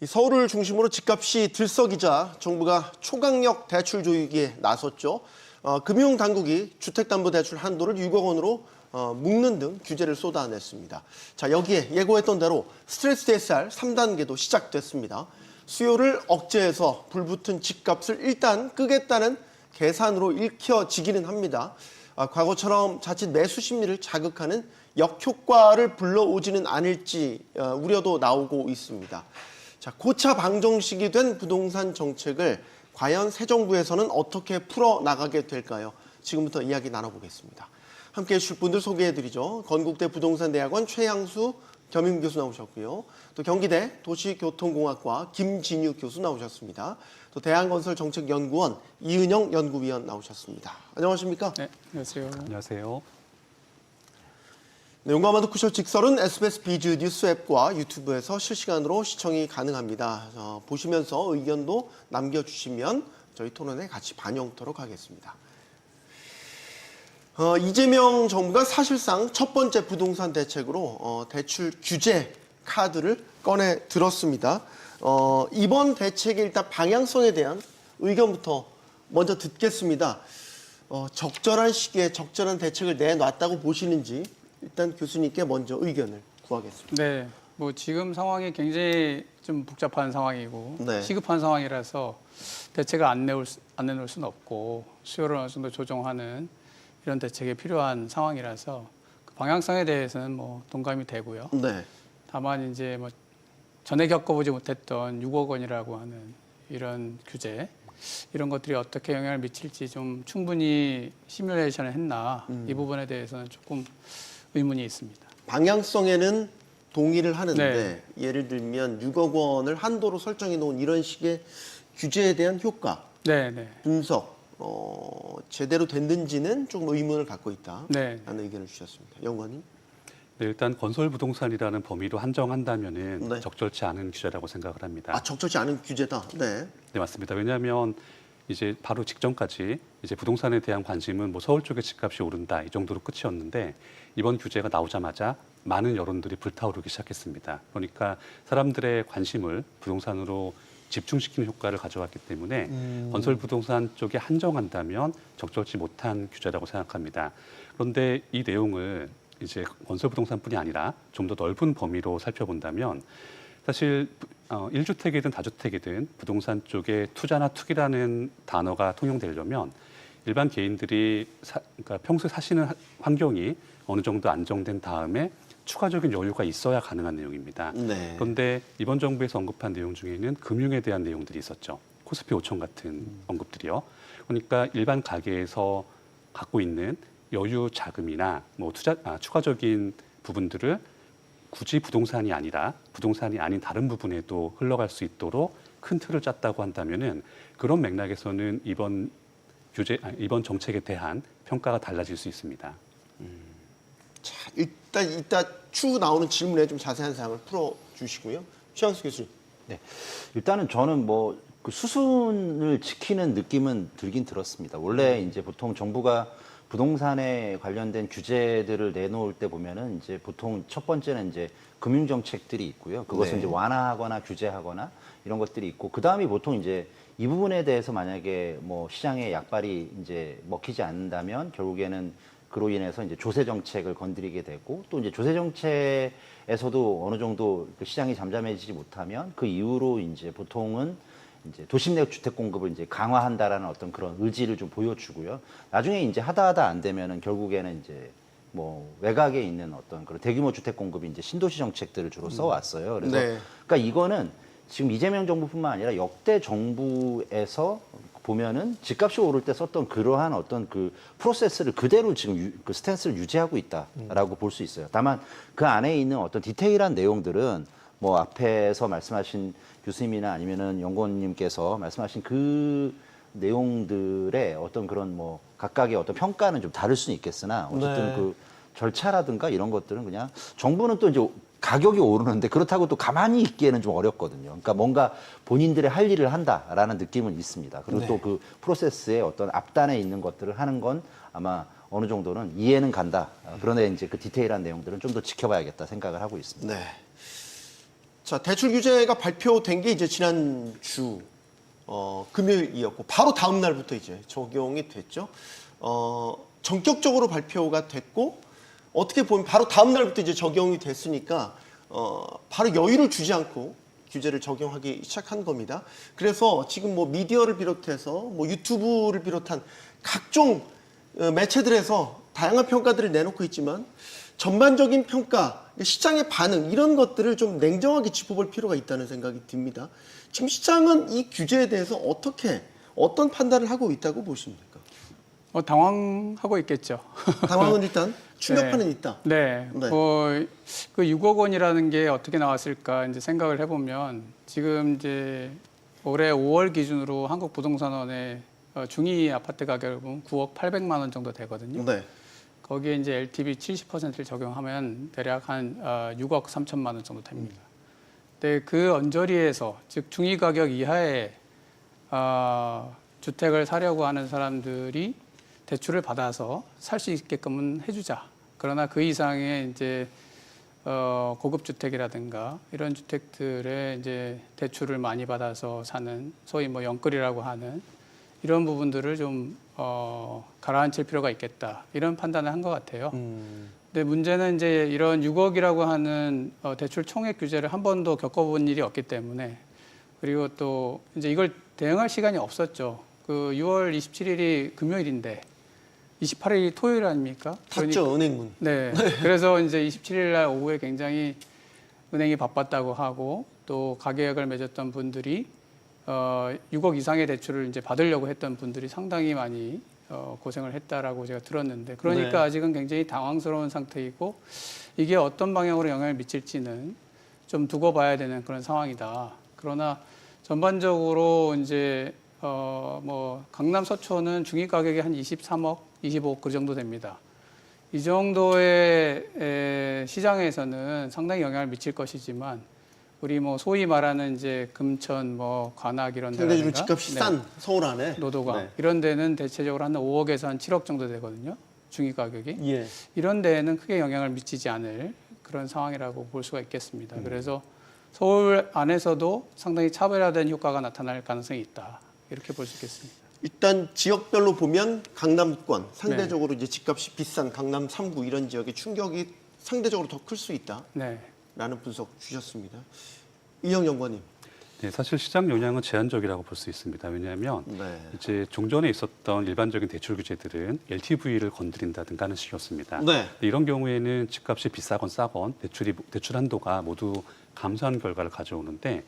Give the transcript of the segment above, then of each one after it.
이 서울을 중심으로 집값이 들썩이자 정부가 초강력 대출 조이기에 나섰죠. 금융당국이 주택담보대출 한도를 6억 원으로 묶는 등 규제를 쏟아냈습니다. 자, 여기에 예고했던 대로 스트레스 DSR 3단계도 시작됐습니다. 수요를 억제해서 불붙은 집값을 일단 끄겠다는 계산으로 읽혀지기는 합니다. 과거처럼 자칫 매수 심리를 자극하는 역효과를 불러오지는 않을지 우려도 나오고 있습니다. 자, 고차 방정식이 된 부동산 정책을 과연 새 정부에서는 어떻게 풀어나가게 될까요? 지금부터 이야기 나눠보겠습니다. 함께해 주실 분들 소개해드리죠. 건국대 부동산대학원 최양수 겸임 교수 나오셨고요. 또 경기대 도시교통공학과 김진유 교수 나오셨습니다. 또 대한건설정책연구원 이은영 연구위원 나오셨습니다. 안녕하십니까? 네, 안녕하세요. 안녕하세요. 네, 용감한 쿠션 직설은 SBS 비즈 뉴스 앱과 유튜브에서 실시간으로 시청이 가능합니다. 보시면서 의견도 남겨주시면 저희 토론에 같이 반영토록 하겠습니다. 이재명 정부가 사실상 첫 번째 부동산 대책으로 대출 규제 카드를 꺼내 들었습니다. 이번 대책의 일단 방향성에 대한 의견부터 먼저 듣겠습니다. 적절한 시기에 적절한 대책을 내놨다고 보시는지 일단 교수님께 먼저 의견을 구하겠습니다. 네, 뭐 지금 상황이 굉장히 좀 복잡한 상황이고 네. 시급한 상황이라서 대책을 안 내놓을 수는 없고 수요를 어느 정도 조정하는 이런 대책이 필요한 상황이라서 그 방향성에 대해서는 뭐 동감이 되고요. 네. 다만 이제 뭐 전에 겪어보지 못했던 6억 원이라고 하는 이런 규제 이런 것들이 어떻게 영향을 미칠지 좀 충분히 시뮬레이션을 했나 이 부분에 대해서는 조금 의문이 있습니다. 방향성에는 동의를 하는데 네. 예를 들면 6억 원을 한도로 설정해 놓은 이런 식의 규제에 대한 효과, 네, 네. 분석, 제대로 됐는지는 조금 의문을 갖고 있다라는 네. 의견을 주셨습니다. 연구원님. 네, 일단 건설 부동산이라는 범위로 한정한다면은 네. 적절치 않은 규제라고 생각을 합니다. 적절치 않은 규제다. 네. 네, 맞습니다. 왜냐하면 이제 바로 직전까지 이제 부동산에 대한 관심은 뭐 서울 쪽에 집값이 오른다 이 정도로 끝이었는데 이번 규제가 나오자마자 많은 여론들이 불타오르기 시작했습니다. 그러니까 사람들의 관심을 부동산으로 집중시키는 효과를 가져왔기 때문에 건설 부동산 쪽에 한정한다면 적절치 못한 규제라고 생각합니다. 그런데 이 내용을 이제 건설 부동산뿐이 아니라 좀 더 넓은 범위로 살펴본다면 사실 1주택이든 다주택이든 부동산 쪽에 투자나 투기라는 단어가 통용되려면 일반 개인들이 그러니까 평소에 사시는 환경이 어느 정도 안정된 다음에 추가적인 여유가 있어야 가능한 내용입니다. 네. 그런데 이번 정부에서 언급한 내용 중에는 금융에 대한 내용들이 있었죠. 코스피 5천 같은 언급들이요. 그러니까 일반 가게에서 갖고 있는 여유 자금이나 뭐 추가적인 부분들을 굳이 부동산이 아닌 다른 부분에도 흘러갈 수 있도록 큰 틀을 짰다고 한다면은 그런 맥락에서는 이번 정책에 대한 평가가 달라질 수 있습니다. 자, 일단 이따 추후 나오는 질문에 좀 자세한 사항을 풀어주시고요. 최양수 교수님. 네, 일단은 저는 뭐 그 수순을 지키는 느낌은 들긴 들었습니다. 원래 이제 보통 정부가 부동산에 관련된 규제들을 내놓을 때 보면은 이제 보통 첫 번째는 이제 금융 정책들이 있고요. 그것을 네. 이제 완화하거나 규제하거나 이런 것들이 있고 그 다음이 보통 이제 이 부분에 대해서 만약에 뭐 시장의 약발이 이제 먹히지 않는다면 결국에는 그로 인해서 이제 조세 정책을 건드리게 되고 또 이제 조세 정책에서도 어느 정도 그 시장이 잠잠해지지 못하면 그 이후로 이제 보통은 이제 도심 내 주택 공급을 이제 강화한다라는 어떤 그런 의지를 좀 보여주고요. 나중에 이제 하다 안 되면은 결국에는 이제 뭐 외곽에 있는 어떤 그런 대규모 주택 공급이 이제 신도시 정책들을 주로 써왔어요. 그래서 네. 그러니까 이거는 지금 이재명 정부뿐만 아니라 역대 정부에서 보면은 집값이 오를 때 썼던 그러한 어떤 그 프로세스를 그대로 지금 그 스탠스를 유지하고 있다라고 볼 수 있어요. 다만 그 안에 있는 어떤 디테일한 내용들은 뭐 앞에서 말씀하신 교수님이나 아니면은 연구원님께서 말씀하신 그 내용들의 어떤 그런 뭐 각각의 어떤 평가는 좀 다를 수는 있겠으나 어쨌든 네. 그 절차라든가 이런 것들은 그냥 정부는 또 이제 가격이 오르는데 그렇다고 또 가만히 있기에는 좀 어렵거든요. 그러니까 뭔가 본인들의 할 일을 한다라는 느낌은 있습니다. 그리고 네. 또 그 프로세스의 어떤 앞단에 있는 것들을 하는 건 아마 어느 정도는 이해는 간다. 그런데 이제 그 디테일한 내용들은 좀 더 지켜봐야겠다 생각을 하고 있습니다. 네. 자, 대출 규제가 발표된 게 이제 지난주 금요일이었고 바로 다음 날부터 이제 적용이 됐죠. 전격적으로 발표가 됐고 어떻게 보면 바로 다음 날부터 이제 적용이 됐으니까 바로 여유를 주지 않고 규제를 적용하기 시작한 겁니다. 그래서 지금 뭐 미디어를 비롯해서 뭐 유튜브를 비롯한 각종 매체들에서 다양한 평가들을 내놓고 있지만 전반적인 평가, 시장의 반응 이런 것들을 좀 냉정하게 짚어볼 필요가 있다는 생각이 듭니다. 지금 시장은 이 규제에 대해서 어떤 판단을 하고 있다고 보십니까? 당황하고 있겠죠. 당황은 일단 충격파는 있다. 네. 네. 그 6억 원이라는 게 어떻게 나왔을까 이제 생각을 해보면 지금 이제 올해 5월 기준으로 한국부동산원의 중위 아파트 가격은 9억 800만 원 정도 되거든요. 네. 거기에 이제 LTV 70%를 적용하면 대략 한 6억 3천만 원 정도 됩니다. 근데 그 언저리에서 즉 중위 가격 이하의 주택을 사려고 하는 사람들이 대출을 받아서 살 수 있게끔은 해주자. 그러나 그 이상의 이제 고급 주택이라든가 이런 주택들에 이제 대출을 많이 받아서 사는 소위 뭐 영끌이라고 하는 이런 부분들을 좀 가라앉힐 필요가 있겠다 이런 판단을 한 것 같아요. 근데 문제는 이제 이런 6억이라고 하는 대출 총액 규제를 한 번도 겪어본 일이 없기 때문에 그리고 또 이제 이걸 대응할 시간이 없었죠. 그 6월 27일이 금요일인데 28일이 토요일 아닙니까? 탔죠, 은행문. 네. 그래서 이제 27일 날 오후에 굉장히 은행이 바빴다고 하고 또 가계약을 맺었던 분들이 6억 이상의 대출을 이제 받으려고 했던 분들이 상당히 많이 고생을 했다라고 제가 들었는데 그러니까 네. 아직은 굉장히 당황스러운 상태이고 이게 어떤 방향으로 영향을 미칠지는 좀 두고 봐야 되는 그런 상황이다. 그러나 전반적으로 이제 뭐 강남 서초는 중위 가격이 한 23억, 25억 그 정도 됩니다. 이 정도의 시장에서는 상당히 영향을 미칠 것이지만 우리 뭐 소위 말하는 이제 금천, 뭐 관악 이런 상대적으로 데라든가 집값이 싼 서울 안에 노도강 네. 이런 데는 대체적으로 한 5억에서 한 7억 정도 되거든요. 중위 가격이. 예. 이런 데에는 크게 영향을 미치지 않을 그런 상황이라고 볼 수가 있겠습니다. 그래서 서울 안에서도 상당히 차별화된 효과가 나타날 가능성이 있다. 이렇게 볼 수 있겠습니다. 일단 지역별로 보면 강남권 상대적으로 이제 집값이 비싼 강남 3구 이런 지역의 충격이 상대적으로 더 클 수 있다라는 네. 분석 주셨습니다. 이영 연구원님. 네, 사실 시장 영향은 제한적이라고 볼 수 있습니다. 왜냐하면 네. 이제 종전에 있었던 일반적인 대출 규제들은 LTV를 건드린다든가 하는 식이었습니다. 네. 이런 경우에는 집값이 비싸건 싸건 대출 한도가 모두 감소하는 결과를 가져오는데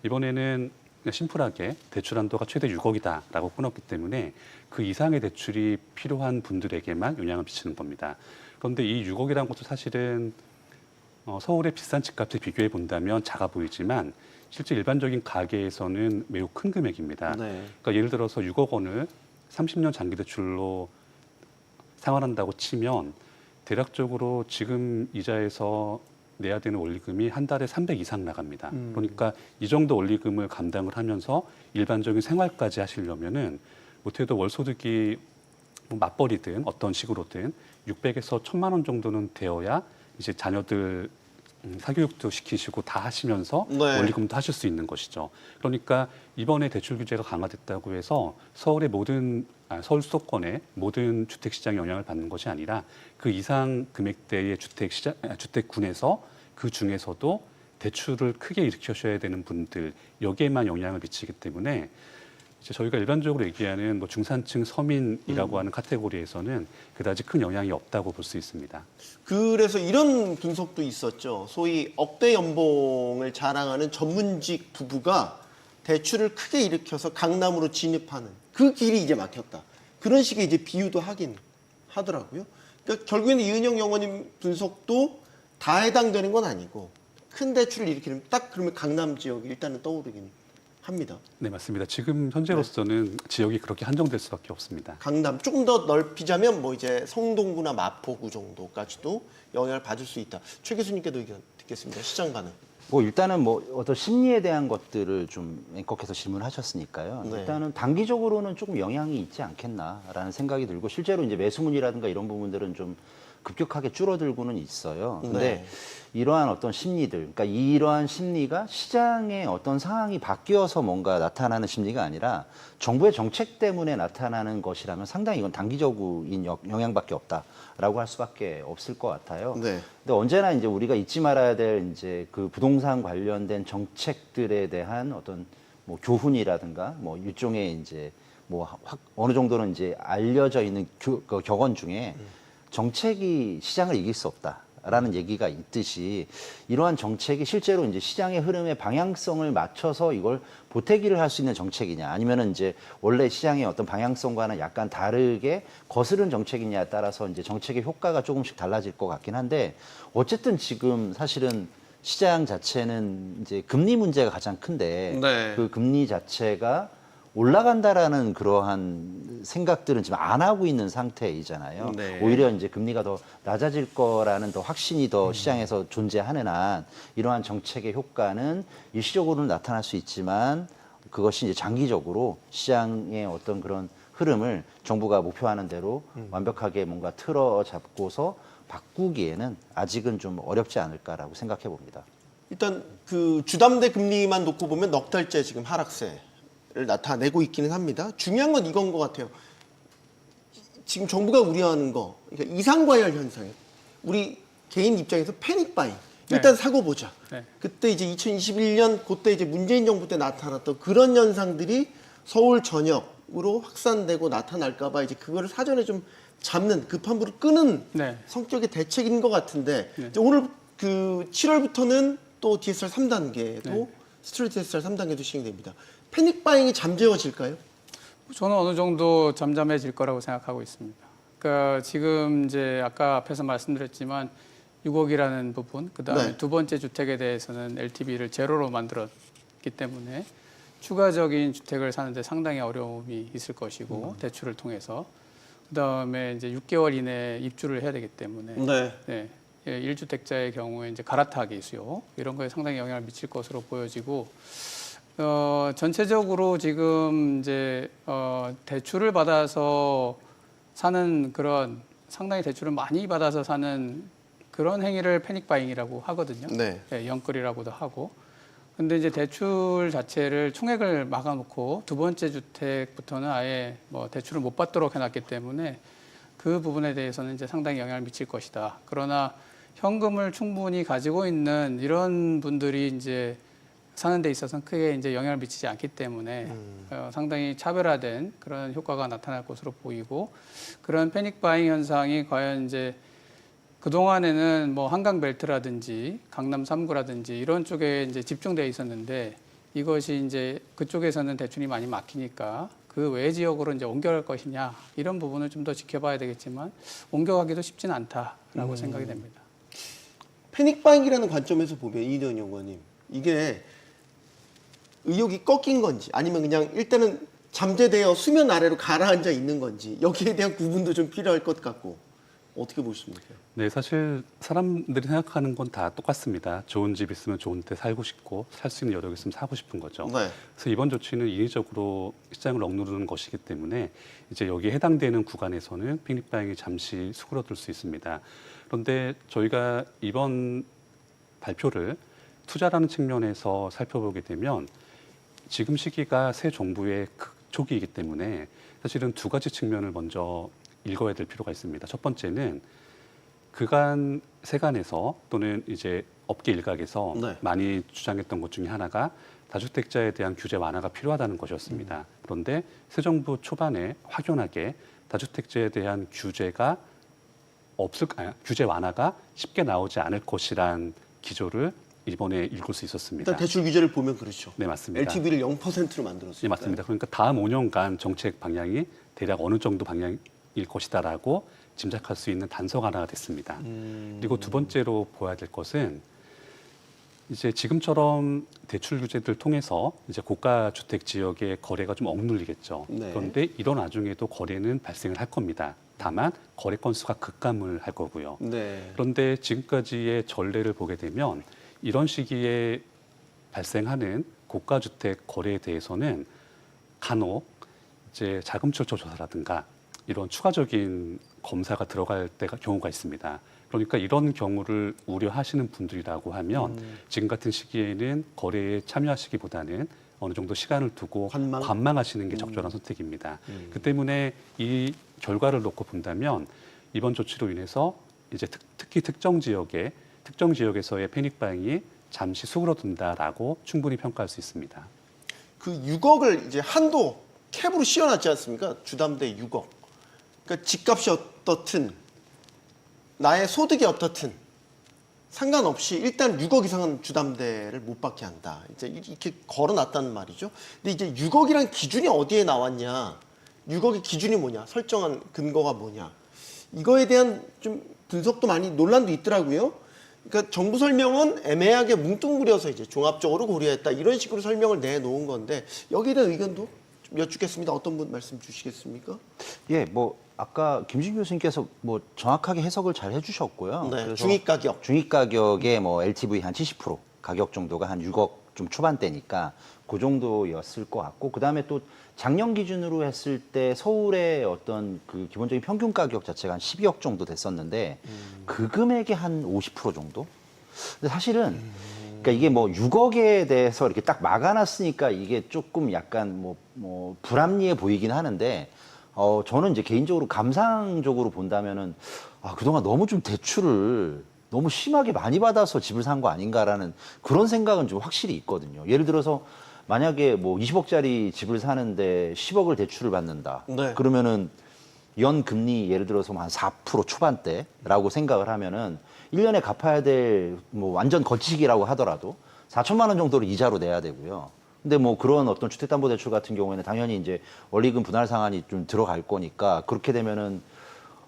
이번에는 심플하게 대출 한도가 최대 6억이다라고 끊었기 때문에 그 이상의 대출이 필요한 분들에게만 영향을 미치는 겁니다. 그런데 이 6억이라는 것도 사실은 서울의 비싼 집값에 비교해 본다면 작아 보이지만 실제 일반적인 가계에서는 매우 큰 금액입니다. 네. 그러니까 예를 들어서 6억 원을 30년 장기 대출로 생활한다고 치면 대략적으로 지금 이자에서 내야 되는 원리금이 한 달에 300 이상 나갑니다. 그러니까 이 정도 원리금을 감당을 하면서 일반적인 생활까지 하시려면은 못해도 월 소득이 뭐 맞벌이든 어떤 식으로든 600에서 1000만 원 정도는 되어야 이제 자녀들 사교육도 시키시고 다 하시면서 네. 원리금도 하실 수 있는 것이죠. 그러니까 이번에 대출 규제가 강화됐다고 해서 서울 수도권의 모든 주택 시장에 영향을 받는 것이 아니라 그 이상 금액대의 주택군에서 그 중에서도 대출을 크게 일으키셔야 되는 분들 여기에만 영향을 미치기 때문에 이제 저희가 일반적으로 얘기하는 뭐 중산층 서민이라고 하는 카테고리에서는 그다지 큰 영향이 없다고 볼 수 있습니다. 그래서 이런 분석도 있었죠. 소위 억대 연봉을 자랑하는 전문직 부부가 대출을 크게 일으켜서 강남으로 진입하는 그 길이 이제 막혔다. 그런 식의 이제 비유도 하긴 하더라고요. 그러니까 결국에는 이은영 영원님 분석도 다 해당되는 건 아니고 큰 대출을 일으키면 딱 그러면 강남 지역이 일단은 떠오르긴 합니다. 네, 맞습니다. 지금 현재로서는 지역이 그렇게 한정될 수밖에 없습니다. 강남 조금 더 넓히자면 뭐 이제 성동구나 마포구 정도까지도 영향을 받을 수 있다. 최 교수님께도 의견 듣겠습니다. 시장 반응. 뭐 일단은 뭐 어떤 심리에 대한 것들을 좀 앵커께서 질문하셨으니까요. 네. 일단은 단기적으로는 조금 영향이 있지 않겠나라는 생각이 들고 실제로 이제 매수문이라든가 이런 부분들은 좀 급격하게 줄어들고는 있어요. 근데 네. 이러한 어떤 심리들, 그러니까 이러한 심리가 시장의 어떤 상황이 바뀌어서 뭔가 나타나는 심리가 아니라 정부의 정책 때문에 나타나는 것이라면 상당히 이건 단기적인 영향밖에 없다라고 할 수밖에 없을 것 같아요. 네. 근데 언제나 이제 우리가 잊지 말아야 될 이제 그 부동산 관련된 정책들에 대한 어떤 뭐 교훈이라든가 뭐 일종의 이제 뭐 어느 정도는 이제 알려져 있는 그 격언 중에 정책이 시장을 이길 수 없다라는 얘기가 있듯이 이러한 정책이 실제로 이제 시장의 흐름에 방향성을 맞춰서 이걸 보태기를 할 수 있는 정책이냐 아니면은 이제 원래 시장의 어떤 방향성과는 약간 다르게 거스른 정책이냐에 따라서 이제 정책의 효과가 조금씩 달라질 것 같긴 한데 어쨌든 지금 사실은 시장 자체는 이제 금리 문제가 가장 큰데 네. 그 금리 자체가 올라간다라는 그러한 생각들은 지금 안 하고 있는 상태이잖아요. 네. 오히려 이제 금리가 더 낮아질 거라는 더 확신이 더 시장에서 존재하는 한 이러한 정책의 효과는 일시적으로는 나타날 수 있지만 그것이 이제 장기적으로 시장의 어떤 그런 흐름을 정부가 목표하는 대로 완벽하게 뭔가 틀어 잡고서 바꾸기에는 아직은 좀 어렵지 않을까라고 생각해 봅니다. 일단 그 주담대 금리만 놓고 보면 넉 달째 지금 하락세를 나타내고 있기는 합니다. 중요한 건 이건 것 같아요. 지금 정부가 우려하는 거, 그러니까 이상과열 현상이에요. 우리 개인 입장에서 패닉 바잉. 일단 사고 보자. 네. 그때 이제 2021년 그때 이제 문재인 정부 때 나타났던 그런 현상들이 서울 전역으로 확산되고 나타날까봐 이제 그거를 사전에 좀 잡는 급한 불을 끄는 네. 성격의 대책인 것 같은데 네. 이제 오늘 그 7월부터는 또 DSR 3단계도 네. 스트레이트 DSR 3단계도 시행됩니다. 패닉 바잉이 잠재워질까요? 저는 어느 정도 잠잠해질 거라고 생각하고 있습니다. 그러니까 지금 이제 아까 앞에서 말씀드렸지만 6억이라는 부분, 그다음에 네. 두 번째 주택에 대해서는 LTV를 제로로 만들었기 때문에 추가적인 주택을 사는데 상당히 어려움이 있을 것이고 대출을 통해서 그다음에 이제 6개월 이내에 입주를 해야 되기 때문에 네. 네, 1주택자의 경우에 이제 갈아타기 수요 이런 거에 상당히 영향을 미칠 것으로 보여지고 전체적으로 지금 이제 대출을 받아서 사는 그런 상당히 대출을 많이 받아서 사는 그런 행위를 패닉 바잉이라고 하거든요. 네. 네, 영끌이라고도 하고. 근데 이제 대출 자체를 총액을 막아놓고 두 번째 주택부터는 아예 뭐 대출을 못 받도록 해놨기 때문에 그 부분에 대해서는 이제 상당히 영향을 미칠 것이다. 그러나 현금을 충분히 가지고 있는 이런 분들이 이제 사는 데 있어서는 크게 이제 영향을 미치지 않기 때문에 상당히 차별화된 그런 효과가 나타날 것으로 보이고 그런 패닉 바잉 현상이 과연 이제 그동안에는 뭐 한강 벨트라든지 강남 3구라든지 이런 쪽에 이제 집중되어 있었는데 이것이 이제 그쪽에서는 대출이 많이 막히니까 그 외 지역으로 이제 옮겨갈 것이냐 이런 부분을 좀 더 지켜봐야 되겠지만 옮겨가기도 쉽지는 않다라고 생각이 됩니다. 패닉 바잉이라는 관점에서 보면 이대현 연구원님 이게 의욕이 꺾인 건지 아니면 그냥 일단은 잠재되어 수면 아래로 가라앉아 있는 건지 여기에 대한 구분도 좀 필요할 것 같고 어떻게 보십니까? 네, 사실 사람들이 생각하는 건 다 똑같습니다. 좋은 집 있으면 좋은 데 살고 싶고 살 수 있는 여력이 있으면 사고 싶은 거죠. 네. 그래서 이번 조치는 인위적으로 시장을 억누르는 것이기 때문에 이제 여기에 해당되는 구간에서는 패닉 바잉이 잠시 수그러들 수 있습니다. 그런데 저희가 이번 발표를 투자라는 측면에서 살펴보게 되면 지금 시기가 새 정부의 초기이기 때문에 사실은 두 가지 측면을 먼저 읽어야 될 필요가 있습니다. 첫 번째는 그간 세간에서 또는 이제 업계 일각에서 네. 많이 주장했던 것 중에 하나가 다주택자에 대한 규제 완화가 필요하다는 것이었습니다. 그런데 새 정부 초반에 확연하게 다주택자에 대한 규제 완화가 쉽게 나오지 않을 것이란 기조를 이번에 읽을 수 있었습니다. 일단 대출 규제를 보면 그렇죠. 네, 맞습니다. LTV를 0%로 만들었습니다. 네, 맞습니다. 그러니까 다음 5년간 정책 방향이 대략 어느 정도 방향일 것이다라고 짐작할 수 있는 단서가 하나가 됐습니다. 그리고 두 번째로 보아야 될 것은 이제 지금처럼 대출 규제들 통해서 이제 고가 주택 지역의 거래가 좀 억눌리겠죠. 네. 그런데 이런 와중에도 거래는 발생을 할 겁니다. 다만 거래 건수가 급감을 할 거고요. 네. 그런데 지금까지의 전례를 보게 되면 이런 시기에 발생하는 고가 주택 거래에 대해서는 간혹 이제 자금 출처 조사라든가 이런 추가적인 검사가 들어갈 때가 경우가 있습니다. 그러니까 이런 경우를 우려하시는 분들이라고 하면 지금 같은 시기에는 거래에 참여하시기보다는 어느 정도 시간을 두고 관망하시는 게 적절한 선택입니다. 그 때문에 이 결과를 놓고 본다면 이번 조치로 인해서 이제 특히 특정 지역에서의 패닉 바잉이 잠시 수그러든다라고 충분히 평가할 수 있습니다. 그 6억을 이제 한도 캡으로 씌워놨지 않습니까? 주담대 6억. 그러니까 집값이 어떻든 나의 소득이 어떻든 상관없이 일단 6억 이상은 주담대를 못 받게 한다. 이제 이렇게 걸어놨다는 말이죠. 근데 이제 6억이란 기준이 어디에 나왔냐? 6억의 기준이 뭐냐? 설정한 근거가 뭐냐? 이거에 대한 좀 분석도 많이 논란도 있더라고요. 그러니까 정부 설명은 애매하게 뭉뚱그려서 이제 종합적으로 고려했다 이런 식으로 설명을 내놓은 건데 여기에 대한 의견도 좀 여쭙겠습니다. 어떤 분 말씀 주시겠습니까? 예, 뭐 아까 김진 교수님께서 뭐 정확하게 해석을 잘 해주셨고요. 네, 그래서 중위 가격. 중위 가격의 뭐 LTV 한 70% 가격 정도가 한 6억 좀 초반대니까 그 정도였을 것 같고 그 다음에 또 작년 기준으로 했을 때 서울의 어떤 그 기본적인 평균 가격 자체가 한 12억 정도 됐었는데 그 금액의 한 50% 정도? 근데 사실은 그러니까 이게 뭐 6억에 대해서 이렇게 딱 막아놨으니까 이게 조금 약간 뭐 불합리해 보이긴 하는데 저는 이제 개인적으로 감상적으로 본다면은 그동안 너무 좀 대출을 너무 심하게 많이 받아서 집을 산 거 아닌가라는 그런 생각은 좀 확실히 있거든요. 예를 들어서 만약에 뭐 20억짜리 집을 사는데 10억을 대출을 받는다. 네. 그러면은 연 금리 예를 들어서 한 4% 초반대라고 생각을 하면은 1년에 갚아야 될 뭐 완전 거치기라고 하더라도 4천만 원 정도를 이자로 내야 되고요. 근데 뭐 그런 어떤 주택담보대출 같은 경우에는 당연히 이제 원리금 분할 상환이 좀 들어갈 거니까 그렇게 되면은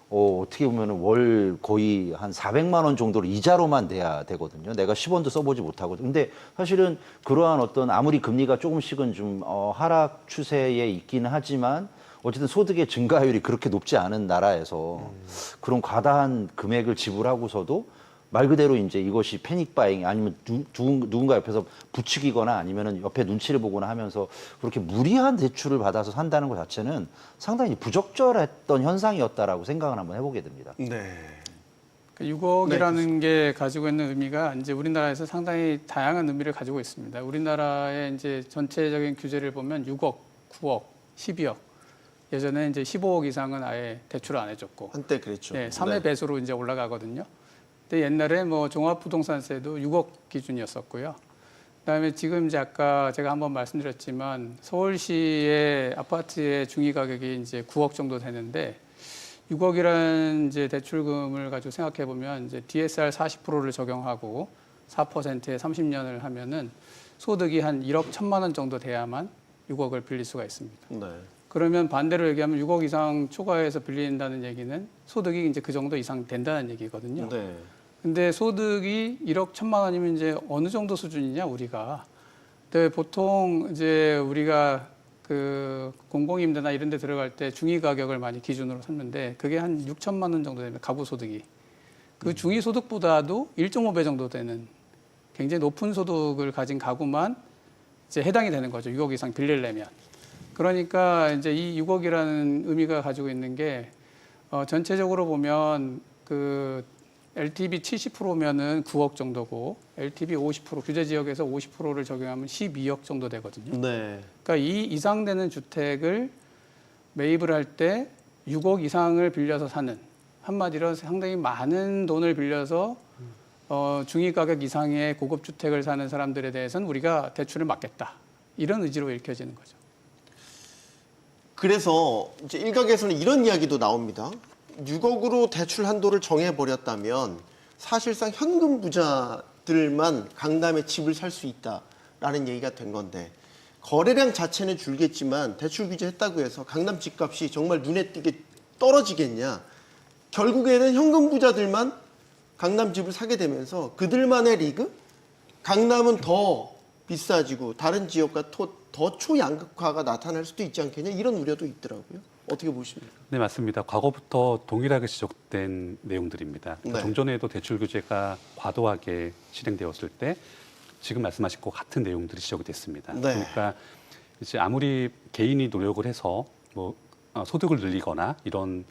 어떻게 보면은 월 거의 한 400만 원 정도를 이자로만 내야 되거든요. 내가 10원도 써보지 못하고. 근데 사실은 그러한 어떤 아무리 금리가 조금씩은 좀 하락 추세에 있기는 하지만 어쨌든 소득의 증가율이 그렇게 높지 않은 나라에서 그런 과다한 금액을 지불하고서도 말 그대로 이제 이것이 패닉 바잉 아니면 누군가 옆에서 부추기거나 아니면은 옆에 눈치를 보거나 하면서 그렇게 무리한 대출을 받아서 산다는 것 자체는 상당히 부적절했던 현상이었다라고 생각을 한번 해보게 됩니다. 네. 6억이라는 게 가지고 있는 의미가 이제 우리나라에서 상당히 다양한 의미를 가지고 있습니다. 우리나라의 이제 전체적인 규제를 보면 6억, 9억, 12억. 예전에 이제 15억 이상은 아예 대출을 안 해줬고. 한때 그랬죠. 네, 3회 배수로 이제 올라가거든요. 근데 옛날에 뭐 종합부동산세도 6억 기준이었었고요. 그다음에 지금 이제 아까 제가 한번 말씀드렸지만 서울시의 아파트의 중위 가격이 이제 9억 정도 되는데 6억이라는 이제 대출금을 가지고 생각해 보면 이제 DSR 40%를 적용하고 4%에 30년을 하면은 소득이 한 1억 1천만 원 정도 돼야만 6억을 빌릴 수가 있습니다. 네. 그러면 반대로 얘기하면 6억 이상 초과해서 빌린다는 얘기는 소득이 이제 그 정도 이상 된다는 얘기거든요. 네. 근데 소득이 1억 1천만 원이면 이제 어느 정도 수준이냐 우리가. 근데 보통 이제 우리가 그 공공임대나 이런 데 들어갈 때 중위 가격을 많이 기준으로 삼는데 그게 한 6천만 원 정도 되면 가구 소득이. 그 중위 소득보다도 1.5배 정도 되는 굉장히 높은 소득을 가진 가구만 이제 해당이 되는 거죠. 6억 이상 빌리려면. 그러니까 이제 이 6억이라는 의미가 가지고 있는 게 전체적으로 보면 그 LTV 70%면은 9억 정도고 LTV 50% 규제 지역에서 50%를 적용하면 12억 정도 되거든요. 네. 그러니까 이 이상 되는 주택을 매입을 할 때 6억 이상을 빌려서 사는 한마디로 상당히 많은 돈을 빌려서 중위 가격 이상의 고급 주택을 사는 사람들에 대해서는 우리가 대출을 막겠다. 이런 의지로 읽혀지는 거죠. 그래서 이제 일각에서는 이런 이야기도 나옵니다. 6억으로 대출 한도를 정해버렸다면 사실상 현금 부자들만 강남에 집을 살 수 있다라는 얘기가 된 건데 거래량 자체는 줄겠지만 대출 규제했다고 해서 강남 집값이 정말 눈에 띄게 떨어지겠냐. 결국에는 현금 부자들만 강남 집을 사게 되면서 그들만의 리그? 강남은 더 비싸지고 다른 지역과 더 초양극화가 나타날 수도 있지 않겠냐 이런 우려도 있더라고요. 어떻게 보십니까? 네, 맞습니다. 과거부터 동일하게 지적된 내용들입니다. 네. 종전에도 대출 규제가 과도하게 실행되었을 때 지금 말씀하신 것 같은 내용들이 지적이 됐습니다. 네. 그러니까 이제 아무리 개인이 노력을 해서 뭐 소득을 늘리거나 이런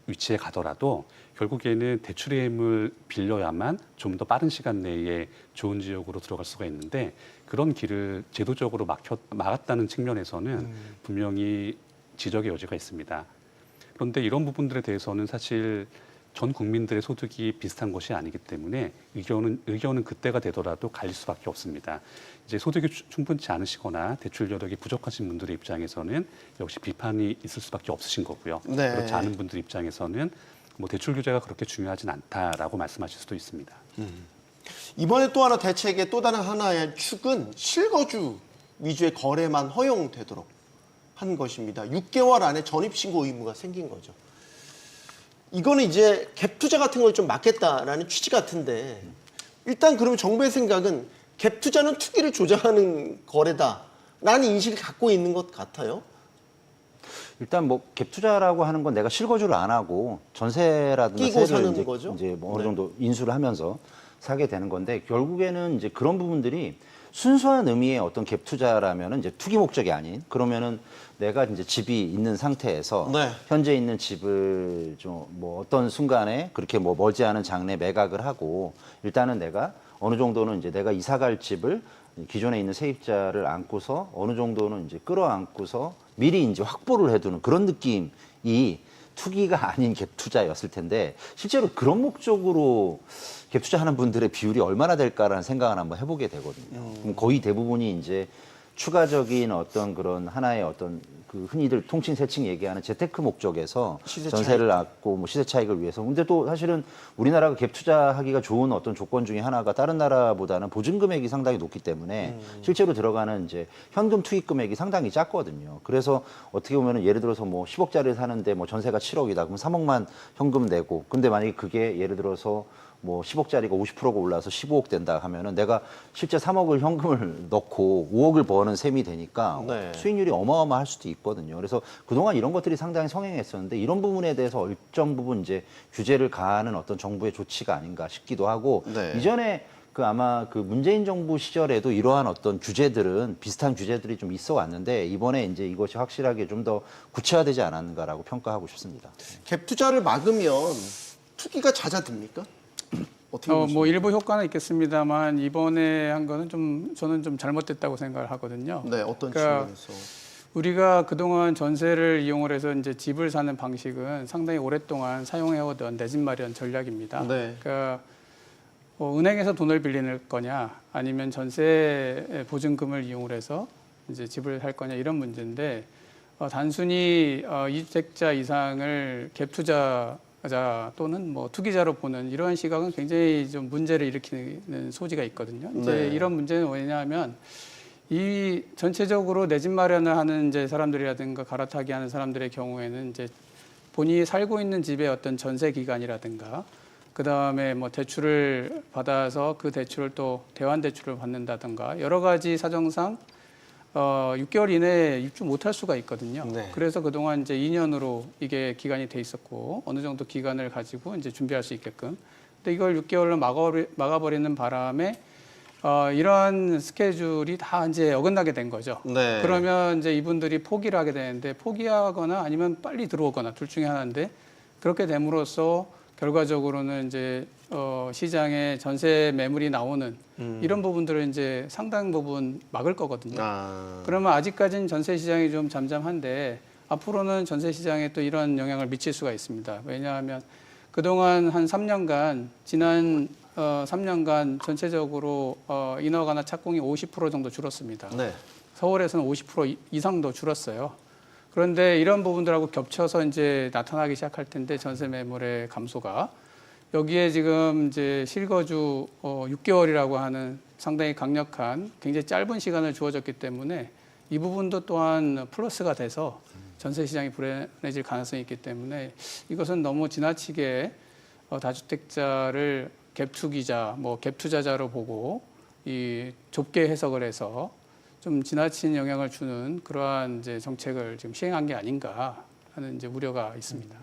위치에 가더라도 결국에는 대출의 힘을 빌려야만 좀 더 빠른 시간 내에 좋은 지역으로 들어갈 수가 있는데 그런 길을 제도적으로 막았다는 측면에서는 분명히 지적의 여지가 있습니다. 그런데 이런 부분들에 대해서는 사실 전 국민들의 소득이 비슷한 것이 아니기 때문에 의견은 그때가 되더라도 갈릴 수밖에 없습니다. 이제 소득이 충분치 않으시거나 대출 여력이 부족하신 분들의 입장에서는 역시 비판이 있을 수밖에 없으신 거고요. 네. 그렇지 않은 분들 입장에서는 뭐 대출 규제가 그렇게 중요하진 않다라고 말씀하실 수도 있습니다. 이번에 또 하나 대책의 또 다른 하나의 축은 실거주 위주의 거래만 허용되도록 한 것입니다. 6개월 안에 전입신고 의무가 생긴 거죠. 이거는 이제 갭 투자 같은 걸 좀 막겠다라는 취지 같은데 일단 그러면 정부의 생각은 갭 투자는 투기를 조장하는 거래다라는 인식을 갖고 있는 것 같아요. 일단 뭐 갭 투자라고 하는 건 내가 실거주를 안 하고 전세라든가 끼고 세를 사는 거죠? 이제 뭐 어느 정도 인수를 하면서 사게 되는 건데 결국에는 이제 그런 부분들이 순수한 의미의 어떤 갭 투자라면은 이제 투기 목적이 아닌 그러면은 내가 이제 집이 있는 상태에서 네. 현재 있는 집을 좀 뭐 어떤 순간에 그렇게 뭐 멀지 않은 장래에 매각을 하고 일단은 내가 어느 정도는 이제 내가 이사갈 집을 기존에 있는 세입자를 안고서 어느 정도는 이제 끌어안고서 미리 이제 확보를 해두는 그런 느낌이 투기가 아닌 갭 투자였을 텐데 실제로 그런 목적으로 갭 투자하는 분들의 비율이 얼마나 될까라는 생각을 한번 해보게 되거든요. 그럼 거의 대부분이 이제 추가적인 어떤 그런 하나의 어떤 그 흔히들 통칭세칭 얘기하는 재테크 목적에서 시세 전세를 낳고 뭐 시세 차익을 위해서. 근데 또 사실은 우리나라가 갭 투자하기가 좋은 어떤 조건 중에 하나가 다른 나라보다는 보증 금액이 상당히 높기 때문에 실제로 들어가는 이제 현금 투입 금액이 상당히 작거든요. 그래서 어떻게 보면은 예를 들어서 뭐 10억짜리 사는데 뭐 전세가 7억이다. 그럼 3억만 현금 내고. 근데 만약에 그게 예를 들어서 뭐 10억짜리가 50%가 올라서 15억 된다 하면은 내가 실제 3억을 현금을 넣고 5억을 버는 셈이 되니까 네. 수익률이 어마어마할 수도 있거든요. 그래서 그동안 이런 것들이 상당히 성행했었는데 이런 부분에 대해서 일정 부분 이제 규제를 가하는 어떤 정부의 조치가 아닌가 싶기도 하고 네. 이전에 그 아마 그 문재인 정부 시절에도 이러한 어떤 규제들은 비슷한 규제들이 좀 있어 왔는데 이번에 이제 이것이 확실하게 좀 더 구체화되지 않았는가라고 평가하고 싶습니다. 갭 투자를 막으면 투기가 잦아듭니까? 어떻게 뭐 보십니까? 일부 효과는 있겠습니다만 이번에 한 거는 좀 저는 좀 잘못됐다고 생각을 하거든요. 네, 어떤 그러니까 측면에서? 우리가 그동안 전세를 이용을 해서 이제 집을 사는 방식은 상당히 오랫동안 사용해오던 내 집 마련 전략입니다. 네. 그러니까 은행에서 돈을 빌리는 거냐 아니면 전세 보증금을 이용을 해서 이제 집을 살 거냐 이런 문제인데 단순히 이주택자 이상을 갭 투자자 또는 뭐 투기자로 보는 이러한 시각은 굉장히 좀 문제를 일으키는 소지가 있거든요. 이제 네. 이런 문제는 왜냐하면 이 전체적으로 내 집 마련을 하는 이제 사람들이라든가 갈아타기 하는 사람들의 경우에는 이제 본인이 살고 있는 집의 어떤 전세 기간이라든가 그 다음에 뭐 대출을 받아서 그 대출을 또 대환 대출을 받는다든가 여러 가지 사정상 6개월 이내에 입주 못할 수가 있거든요. 네. 그래서 그동안 이제 2년으로 이게 기간이 돼 있었고 어느 정도 기간을 가지고 이제 준비할 수 있게끔. 근데 이걸 6개월로 막아버리는 바람에 이러한 스케줄이 다 이제 어긋나게 된 거죠. 네. 그러면 이제 이분들이 포기를 하게 되는데 포기하거나 아니면 빨리 들어오거나 둘 중에 하나인데 그렇게 됨으로써 결과적으로는 이제 시장에 전세 매물이 나오는 이런 부분들을 이제 상당 부분 막을 거거든요. 그러면 아직까지는 전세 시장이 좀 잠잠한데 앞으로는 전세 시장에 또 이런 영향을 미칠 수가 있습니다. 왜냐하면 그동안 한 3년간 지난 3년간 전체적으로 인허가나 착공이 50% 정도 줄었습니다. 네. 서울에서는 50% 이상도 줄었어요. 그런데 이런 부분들하고 겹쳐서 이제 나타나기 시작할 텐데 전세 매물의 감소가 여기에 지금 이제 실거주 6개월이라고 하는 상당히 강력한 굉장히 짧은 시간을 주어졌기 때문에 이 부분도 또한 플러스가 돼서 전세 시장이 불안해질 가능성이 있기 때문에 이것은 너무 지나치게 다주택자를 갭 투기자, 뭐 갭 투자자로 보고 이 좁게 해석을 해서 좀 지나친 영향을 주는 그러한 이제 정책을 지금 시행한 게 아닌가 하는 이제 우려가 있습니다.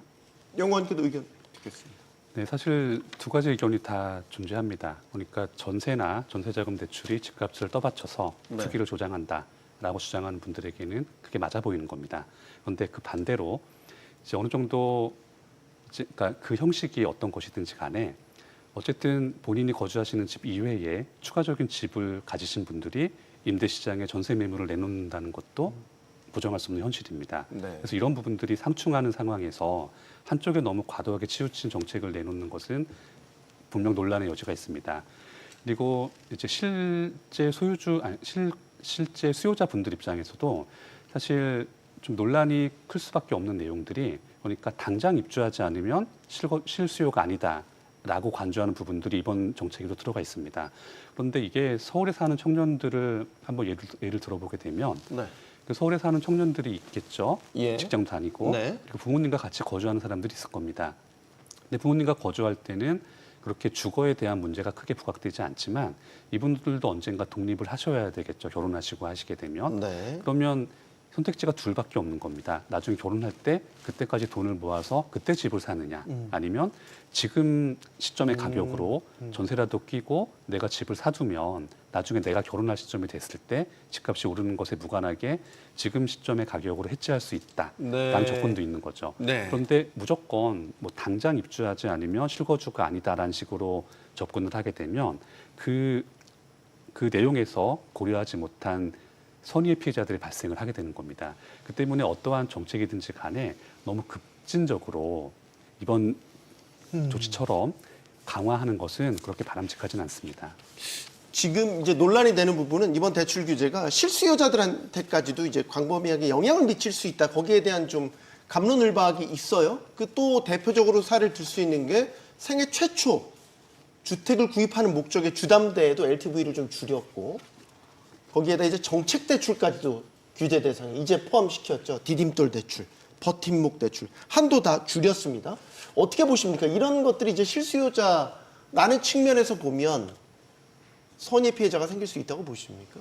영원께도 의견 듣겠습니다. 네, 사실 두 가지 의견이 다 존재합니다. 그러니까 전세나 전세자금 대출이 집값을 떠받쳐서 네. 투기를 조장한다라고 주장하는 분들에게는 그게 맞아 보이는 겁니다. 그런데 그 반대로 이제 어느 정도 그러니까 그 형식이 어떤 것이든지 간에 어쨌든 본인이 거주하시는 집 이외에 추가적인 집을 가지신 분들이 임대 시장에 전세 매물을 내놓는다는 것도 부정할 수 없는 현실입니다. 네. 그래서 이런 부분들이 상충하는 상황에서 한쪽에 너무 과도하게 치우친 정책을 내놓는 것은 분명 논란의 여지가 있습니다. 그리고 이제 실제 수요자 분들 입장에서도 사실 좀 논란이 클 수밖에 없는 내용들이, 그러니까 당장 입주하지 않으면 실수요가 아니다라고 관주하는 부분들이 이번 정책에도 들어가 있습니다. 그런데 이게 서울에 사는 청년들을 한번 예를 들어보게 되면 네. 그 서울에 사는 청년들이 있겠죠. 예. 직장 다니고 네. 그리고 부모님과 같이 거주하는 사람들이 있을 겁니다. 근데 부모님과 거주할 때는 그렇게 주거에 대한 문제가 크게 부각되지 않지만 이분들도 언젠가 독립을 하셔야 되겠죠. 결혼하시고 하시게 되면. 네. 그러면 선택지가 둘밖에 없는 겁니다. 나중에 결혼할 때 그때까지 돈을 모아서 그때 집을 사느냐, 아니면 지금 시점의 가격으로 전세라도 끼고 내가 집을 사두면 나중에 내가 결혼할 시점이 됐을 때 집값이 오르는 것에 무관하게 지금 시점의 가격으로 해지할 수 있다라는 네. 조건도 있는 거죠. 네. 그런데 무조건 뭐 당장 입주하지 않으면 실거주가 아니다라는 식으로 접근을 하게 되면 그 내용에서 고려하지 못한 선의의 피해자들이 발생을 하게 되는 겁니다. 그 때문에 어떠한 정책이든지 간에 너무 급진적으로 이번 조치처럼 강화하는 것은 그렇게 바람직하지는 않습니다. 지금 이제 논란이 되는 부분은 이번 대출 규제가 실수요자들한테까지도 이제 광범위하게 영향을 미칠 수 있다. 거기에 대한 좀 갑론을박이 있어요. 그 또 대표적으로 사례를 들 수 있는 게 생애 최초 주택을 구입하는 목적의 주담대에도 LTV를 좀 줄였고, 거기에다 이제 정책 대출까지도 규제 대상에 이제 포함시켰죠. 디딤돌 대출, 버팀목 대출 한도 다 줄였습니다. 어떻게 보십니까? 이런 것들이 이제 실수요자라는 측면에서 보면 선의 피해자가 생길 수 있다고 보십니까?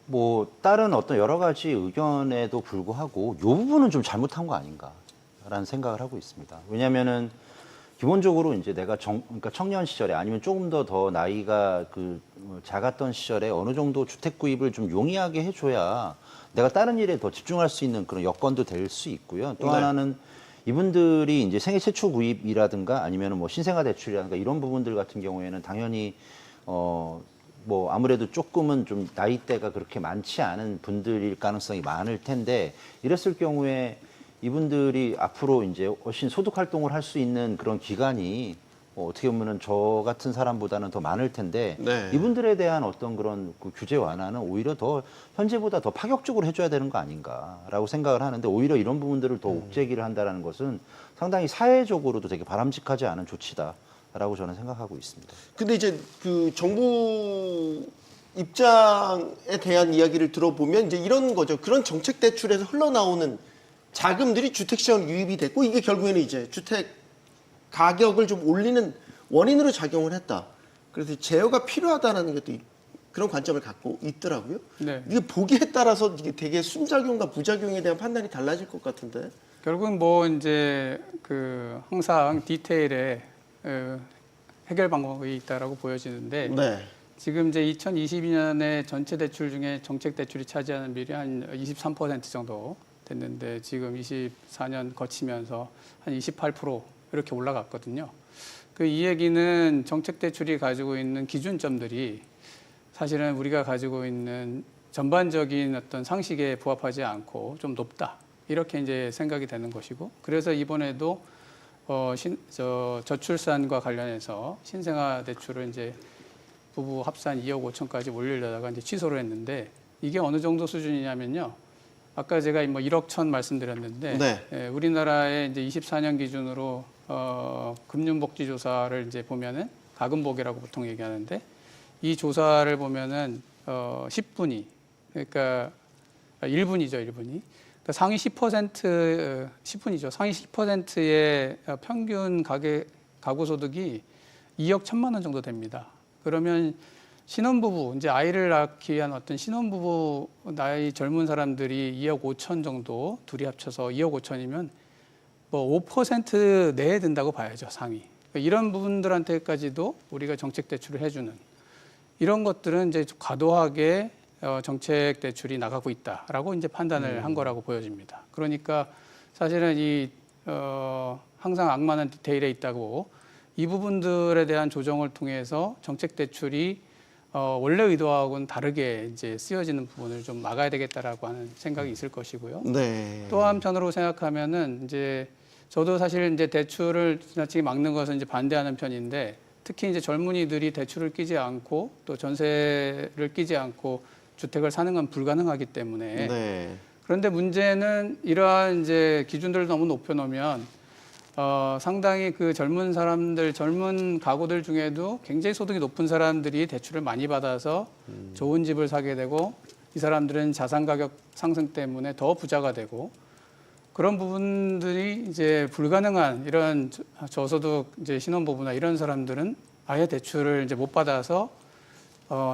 뭐 다른 어떤 여러 가지 의견에도 불구하고 이 부분은 좀 잘못한 거 아닌가라는 생각을 하고 있습니다. 왜냐하면은 기본적으로 이제 내가 그러니까 청년 시절에 아니면 조금 더 나이가 작았던 시절에 어느 정도 주택 구입을 좀 용이하게 해줘야 내가 다른 일에 더 집중할 수 있는 그런 여건도 될 수 있고요. 또 네. 하나는 이분들이 이제 생애 최초 구입이라든가 아니면 뭐 신생아 대출이라든가 이런 부분들 같은 경우에는 당연히 뭐 아무래도 조금은 좀 나이대가 그렇게 많지 않은 분들일 가능성이 많을 텐데, 이랬을 경우에 이분들이 앞으로 이제 훨씬 소득 활동을 할 수 있는 그런 기간이 어떻게 보면은 저 같은 사람보다는 더 많을 텐데, 네. 이분들에 대한 어떤 그런 그 규제 완화는 오히려 더 현재보다 더 파격적으로 해줘야 되는 거 아닌가라고 생각을 하는데, 오히려 이런 부분들을 더 옥죄기를 한다라는 것은 상당히 사회적으로도 되게 바람직하지 않은 조치다라고 저는 생각하고 있습니다. 근데 이제 그 정부 입장에 대한 이야기를 들어보면 이제 이런 거죠. 그런 정책 대출에서 흘러나오는 자금들이 주택 시장 유입이 됐고, 이게 결국에는 이제 주택 가격을 좀 올리는 원인으로 작용을 했다. 그래서 제어가 필요하다는 것도 그런 관점을 갖고 있더라고요. 네. 이게 보기에 따라서 이게 되게 순작용과 부작용에 대한 판단이 달라질 것 같은데. 결국은 뭐 이제 그 항상 디테일에 해결 방법이 있다라고 보여지는데 네. 지금 이제 2022년에 전체 대출 중에 정책 대출이 차지하는 비율이 한 23% 정도 됐는데, 지금 24년 거치면서 한 28% 이렇게 올라갔거든요. 이 얘기는 정책 대출이 가지고 있는 기준점들이 사실은 우리가 가지고 있는 전반적인 어떤 상식에 부합하지 않고 좀 높다, 이렇게 이제 생각이 되는 것이고, 그래서 이번에도 저출산과 관련해서 신생아 대출을 이제 부부 합산 2억 5천까지 올리려다가 이제 취소를 했는데, 이게 어느 정도 수준이냐면요. 아까 제가 뭐 1억 천 말씀드렸는데, 네. 우리나라의 이제 24년 기준으로 금융복지조사를 이제 보면은 가금복이라고 보통 얘기하는데, 이 조사를 보면은 10분위, 그러니까 1분이죠, 1분위. 그러니까 상위 10분이죠. 상위 10%의 평균 가구 소득이 2억 1천만 원 정도 됩니다. 그러면 신혼부부, 이제 아이를 낳기 위한 어떤 신혼부부 나이 젊은 사람들이 2억 5천 정도 둘이 합쳐서 2억 5천이면 뭐 5% 내에 든다고 봐야죠, 상위. 그러니까 이런 부분들한테까지도 우리가 정책 대출을 해주는 이런 것들은 이제 과도하게 정책 대출이 나가고 있다라고 이제 판단을 한 거라고 보여집니다. 그러니까 사실은 이 항상 악마는 디테일에 있다고 이 부분들에 대한 조정을 통해서 정책 대출이 원래 의도하고는 다르게 이제 쓰여지는 부분을 좀 막아야 되겠다라고 하는 생각이 있을 것이고요. 네. 또 한편으로 생각하면은 이제 저도 사실 이제 대출을 지나치게 막는 것은 이제 반대하는 편인데 특히 이제 젊은이들이 대출을 끼지 않고 또 전세를 끼지 않고 주택을 사는 건 불가능하기 때문에 네. 그런데 문제는 이러한 이제 기준들을 너무 높여놓으면 상당히 그 젊은 사람들, 젊은 가구들 중에도 굉장히 소득이 높은 사람들이 대출을 많이 받아서 좋은 집을 사게 되고 이 사람들은 자산 가격 상승 때문에 더 부자가 되고 그런 부분들이 이제 불가능한 이런 저소득 이제 신혼부부나 이런 사람들은 아예 대출을 이제 못 받아서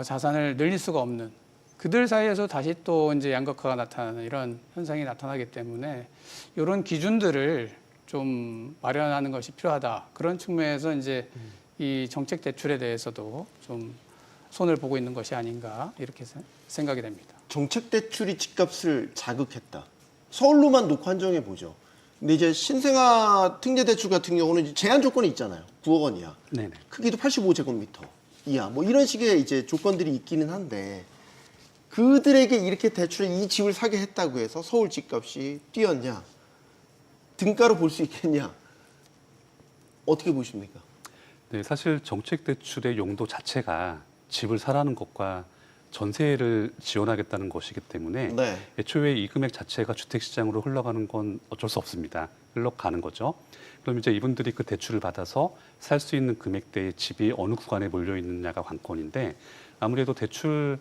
자산을 늘릴 수가 없는 그들 사이에서 다시 또 이제 양극화가 나타나는 이런 현상이 나타나기 때문에 이런 기준들을 좀 마련하는 것이 필요하다. 그런 측면에서 이제 이 정책 대출에 대해서도 좀 손을 보고 있는 것이 아닌가 이렇게 생각이 됩니다. 정책 대출이 집값을 자극했다. 서울로만 놓고 한정해 보죠. 근데 이제 신생아 특례 대출 같은 경우는 이제 제한 조건이 있잖아요. 9억 원 이하. 네네. 크기도 85제곱미터 이하. 뭐 이런 식의 이제 조건들이 있기는 한데 그들에게 이렇게 대출을 이 집을 사게 했다고 해서 서울 집값이 뛰었냐? 등가로 볼 수 있겠냐? 어떻게 보십니까? 네, 사실 정책 대출의 용도 자체가 집을 사라는 것과 전세를 지원하겠다는 것이기 때문에 네. 애초에 이 금액 자체가 주택 시장으로 흘러가는 건 어쩔 수 없습니다. 흘러가는 거죠. 그럼 이제 이분들이 그 대출을 받아서 살 수 있는 금액대의 집이 어느 구간에 몰려 있느냐가 관건인데 아무래도 대출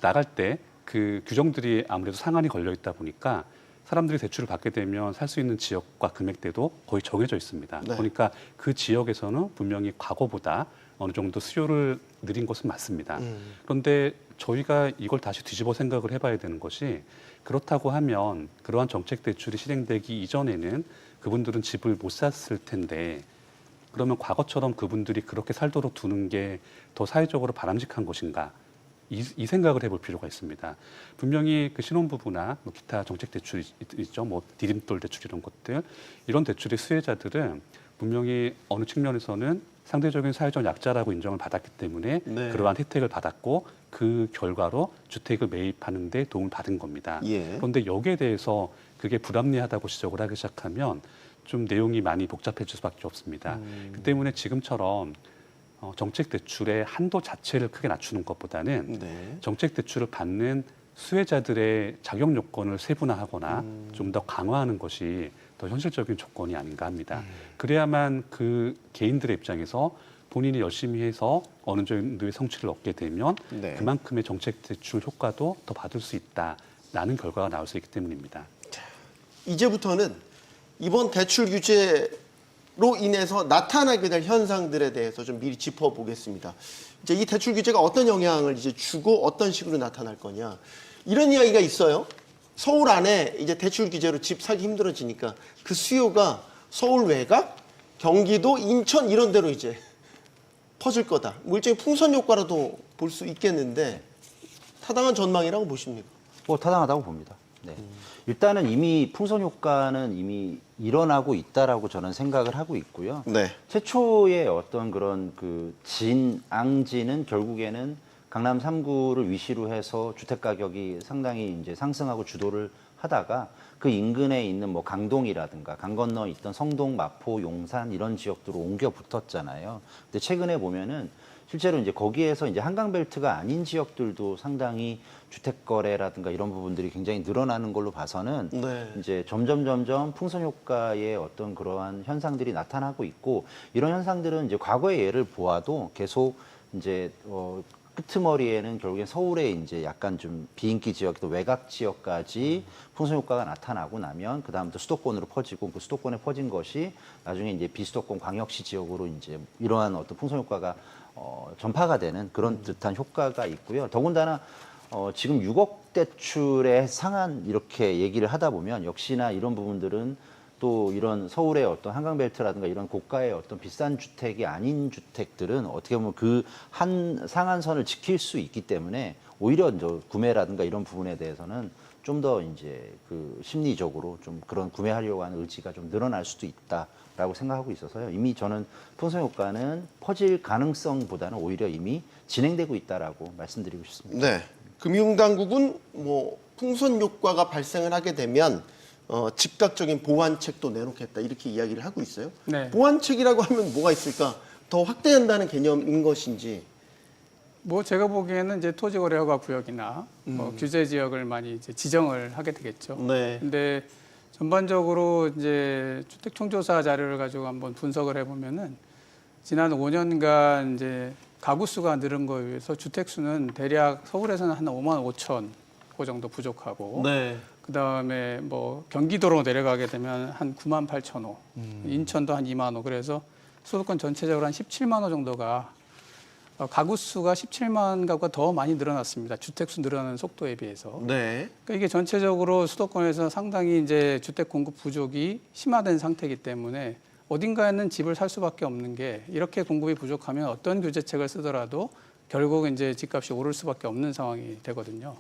나갈 때 그 규정들이 아무래도 상한이 걸려 있다 보니까 사람들이 대출을 받게 되면 살 수 있는 지역과 금액대도 거의 정해져 있습니다. 네. 그러니까 그 지역에서는 분명히 과거보다 어느 정도 수요를 늘린 것은 맞습니다. 그런데 저희가 이걸 다시 뒤집어 생각을 해봐야 되는 것이 그렇다고 하면 그러한 정책 대출이 실행되기 이전에는 그분들은 집을 못 샀을 텐데 그러면 과거처럼 그분들이 그렇게 살도록 두는 게 더 사회적으로 바람직한 것인가? 이 생각을 해볼 필요가 있습니다. 분명히 그 신혼부부나 뭐 기타 정책 대출이 있죠. 뭐 디딤돌 대출 이런 것들. 이런 대출의 수혜자들은 분명히 어느 측면에서는 상대적인 사회적 약자라고 인정을 받았기 때문에 네. 그러한 혜택을 받았고 그 결과로 주택을 매입하는 데 도움을 받은 겁니다. 예. 그런데 여기에 대해서 그게 불합리하다고 지적을 하기 시작하면 좀 내용이 많이 복잡해질 수밖에 없습니다. 그 때문에 지금처럼 정책 대출의 한도 자체를 크게 낮추는 것보다는 네. 정책 대출을 받는 수혜자들의 자격 요건을 세분화하거나 좀 더 강화하는 것이 더 현실적인 조건이 아닌가 합니다. 그래야만 그 개인들의 입장에서 본인이 열심히 해서 어느 정도의 성취를 얻게 되면 네. 그만큼의 정책 대출 효과도 더 받을 수 있다라는 결과가 나올 수 있기 때문입니다. 이제부터는 이번 대출 규제로 인해서 나타나게 될 현상들에 대해서 좀 미리 짚어보겠습니다. 이제 이 대출 규제가 어떤 영향을 이제 주고 어떤 식으로 나타날 거냐. 이런 이야기가 있어요. 서울 안에 이제 대출 규제로 집 사기 힘들어지니까 그 수요가 서울 외곽, 경기도, 인천 이런 데로 이제 퍼질 거다. 뭐 일종의 풍선 효과라도 볼 수 있겠는데 타당한 전망이라고 보십니까? 뭐 타당하다고 봅니다. 네. 일단은 이미 풍선 효과는 이미 일어나고 있다라고 저는 생각을 하고 있고요. 네. 최초의 어떤 그런 그 앙진은 결국에는 강남 3구를 위시로 해서 주택 가격이 상당히 이제 상승하고 주도를 하다가 그 인근에 있는 뭐 강동이라든가 강 건너 있던 성동, 마포, 용산 이런 지역들로 옮겨 붙었잖아요. 근데 최근에 보면은 실제로 이제 거기에서 이제 한강벨트가 아닌 지역들도 상당히 주택 거래라든가 이런 부분들이 굉장히 늘어나는 걸로 봐서는 네. 이제 점점 풍선 효과의 어떤 그러한 현상들이 나타나고 있고 이런 현상들은 이제 과거의 예를 보아도 계속 이제 끄트머리에는 결국엔 서울에 이제 약간 좀 비인기 지역, 또 외곽 지역까지 풍선 효과가 나타나고 나면 그 다음부터 수도권으로 퍼지고 그 수도권에 퍼진 것이 나중에 이제 비수도권 광역시 지역으로 이제 이러한 어떤 풍선 효과가 전파가 되는 그런 듯한 효과가 있고요. 더군다나 지금 6억 대출의 상한 이렇게 얘기를 하다 보면 역시나 이런 부분들은 또 이런 서울의 어떤 한강벨트라든가 이런 고가의 어떤 비싼 주택이 아닌 주택들은 어떻게 보면 그 한 상한선을 지킬 수 있기 때문에 오히려 이제 구매라든가 이런 부분에 대해서는 좀 더 이제 그 심리적으로 좀 그런 구매하려고 하는 의지가 좀 늘어날 수도 있다라고 생각하고 있어서요. 이미 저는 풍선 효과는 퍼질 가능성보다는 오히려 이미 진행되고 있다라고 말씀드리고 싶습니다. 네. 금융당국은 뭐 풍선 효과가 발생을 하게 되면 즉각적인 보완책도 내놓겠다 이렇게 이야기를 하고 있어요. 네. 보완책이라고 하면 뭐가 있을까? 더 확대한다는 개념인 것인지. 뭐 제가 보기에는 이제 토지거래허가 구역이나 뭐 규제 지역을 많이 이제 지정을 하게 되겠죠. 네. 근데 전반적으로 이제 주택총조사 자료를 가지고 한번 분석을 해보면은 지난 5년간 이제 가구 수가 늘은 거에 비해서 주택 수는 대략 서울에서는 한 5만 5천 호 정도 부족하고, 네. 그 다음에 뭐 경기도로 내려가게 되면 한 9만 8천 호, 인천도 한 2만 호, 그래서 수도권 전체적으로 한 17만 호 정도가 가구 수가 17만 가구가 더 많이 늘어났습니다. 주택 수 늘어나는 속도에 비해서. 네. 그러니까 이게 전체적으로 수도권에서 상당히 이제 주택 공급 부족이 심화된 상태이기 때문에 어딘가에는 집을 살 수밖에 없는 게, 이렇게 공급이 부족하면 어떤 규제책을 쓰더라도 결국 이제 집값이 오를 수밖에 없는 상황이 되거든요.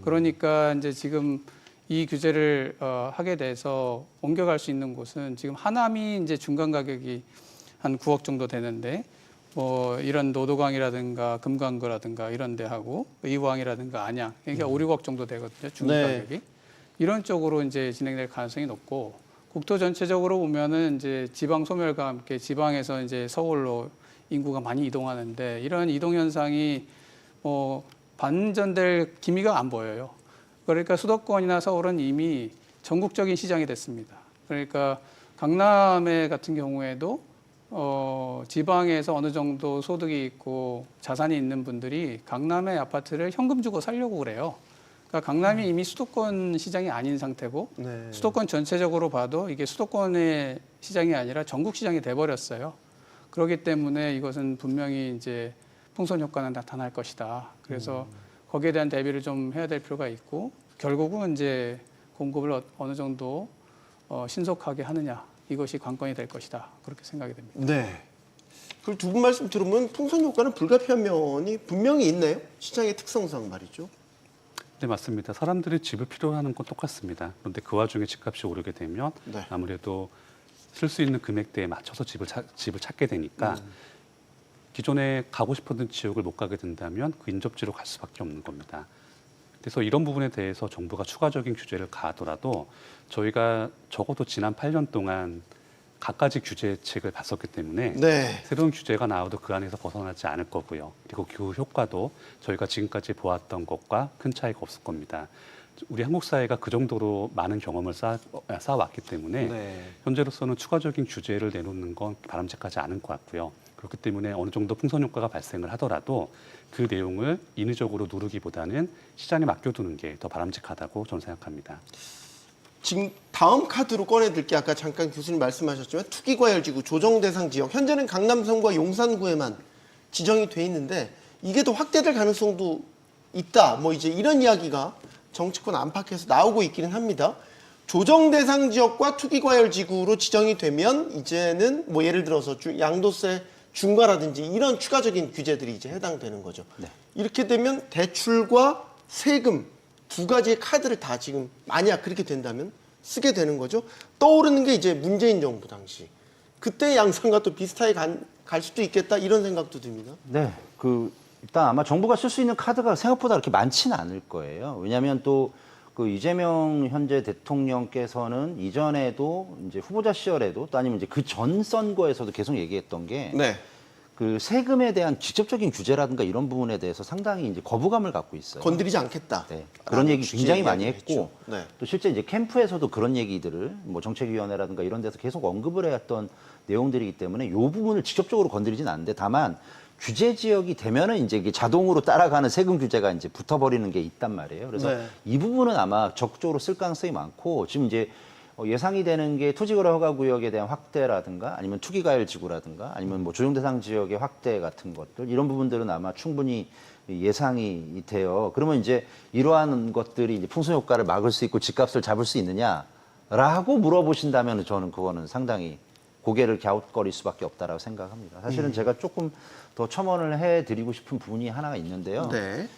그러니까 이제 지금 이 규제를 하게 돼서 옮겨갈 수 있는 곳은 지금 하남이 이제 중간 가격이 한 9억 정도 되는데, 뭐 이런 노도강이라든가 금강구라든가 이런 데 하고 의왕이라든가 안양, 그러니까 5, 6억 정도 되거든요. 중간 네. 가격이. 이런 쪽으로 이제 진행될 가능성이 높고, 국토 전체적으로 보면은 이제 지방 소멸과 함께 지방에서 이제 서울로 인구가 많이 이동하는데, 이런 이동 현상이 반전될 기미가 안 보여요. 그러니까 수도권이나 서울은 이미 전국적인 시장이 됐습니다. 그러니까 강남에 같은 경우에도 지방에서 어느 정도 소득이 있고 자산이 있는 분들이 강남의 아파트를 현금 주고 살려고 그래요. 그러니까 강남이 이미 수도권 시장이 아닌 상태고, 네. 수도권 전체적으로 봐도 이게 수도권의 시장이 아니라 전국 시장이 돼버렸어요. 그렇기 때문에 이것은 분명히 이제 풍선 효과는 나타날 것이다. 그래서 거기에 대한 대비를 좀 해야 될 필요가 있고, 결국은 이제 공급을 어느 정도 신속하게 하느냐, 이것이 관건이 될 것이다. 그렇게 생각이 됩니다. 네. 그리고 두 분 말씀 들으면 풍선 효과는 불가피한 면이 분명히 있네요. 시장의 특성상 말이죠. 네, 맞습니다. 사람들이 집을 필요로 하는 건 똑같습니다. 그런데 그 와중에 집값이 오르게 되면 네. 아무래도 쓸 수 있는 금액대에 맞춰서 집을 찾게 되니까 기존에 가고 싶었던 지역을 못 가게 된다면 그 인접지로 갈 수밖에 없는 겁니다. 그래서 이런 부분에 대해서 정부가 추가적인 규제를 가하더라도 저희가 적어도 지난 8년 동안 갖가지 규제책을 봤었기 때문에 네. 새로운 규제가 나와도 그 안에서 벗어나지 않을 거고요. 그리고 그 효과도 저희가 지금까지 보았던 것과 큰 차이가 없을 겁니다. 우리 한국 사회가 그 정도로 많은 경험을 쌓아왔기 때문에 네. 현재로서는 추가적인 규제를 내놓는 건 바람직하지 않은 것 같고요. 그렇기 때문에 어느 정도 풍선 효과가 발생을 하더라도 그 내용을 인위적으로 누르기보다는 시장에 맡겨두는 게 더 바람직하다고 저는 생각합니다. 지금 다음 카드로 꺼내들 게 아까 잠깐 교수님 말씀하셨지만 투기과열지구 조정대상 지역, 현재는 강남성과 용산구에만 지정이 돼 있는데 이게 더 확대될 가능성도 있다. 뭐 이제 이런 이야기가 정치권 안팎에서 나오고 있기는 합니다. 조정대상 지역과 투기과열지구로 지정이 되면 이제는 뭐 예를 들어서 양도세 중과라든지 이런 추가적인 규제들이 이제 해당되는 거죠. 네. 이렇게 되면 대출과 세금 두 가지의 카드를 다 지금 만약 그렇게 된다면 쓰게 되는 거죠. 떠오르는 게 이제 문재인 정부 당시 그때 양상과 또 비슷하게 갈 수도 있겠다 이런 생각도 듭니다. 네, 일단 아마 정부가 쓸 수 있는 카드가 생각보다 그렇게 많지는 않을 거예요. 왜냐하면 또 그 이재명 현재 대통령께서는 이전에도 이제 후보자 시절에도 또 아니면 이제 그 전 선거에서도 계속 얘기했던 게 네. 그 세금에 대한 직접적인 규제라든가 이런 부분에 대해서 상당히 이제 거부감을 갖고 있어요. 건드리지 않겠다. 네, 그런 얘기 굉장히 많이 했고 했죠. 네. 또 실제 이제 캠프에서도 그런 얘기들을 뭐 정책위원회라든가 이런 데서 계속 언급을 해왔던 내용들이기 때문에 이 부분을 직접적으로 건드리진 않는데 다만 규제 지역이 되면은 이제 이게 자동으로 따라가는 세금 규제가 이제 붙어버리는 게 있단 말이에요. 그래서 네. 이 부분은 아마 적극적으로 쓸 가능성이 많고 지금 이제 예상이 되는 게 토지거래 허가 구역에 대한 확대라든가 아니면 투기과열 지구라든가 아니면 뭐 조정대상 지역의 확대 같은 것들 이런 부분들은 아마 충분히 예상이 돼요. 그러면 이제 이러한 것들이 이제 풍선 효과를 막을 수 있고 집값을 잡을 수 있느냐라고 물어보신다면 저는 그거는 상당히 고개를 갸웃거릴 수밖에 없다라고 생각합니다. 사실은 제가 조금 더 첨언을 해드리고 싶은 부분이 하나가 있는데요. 네.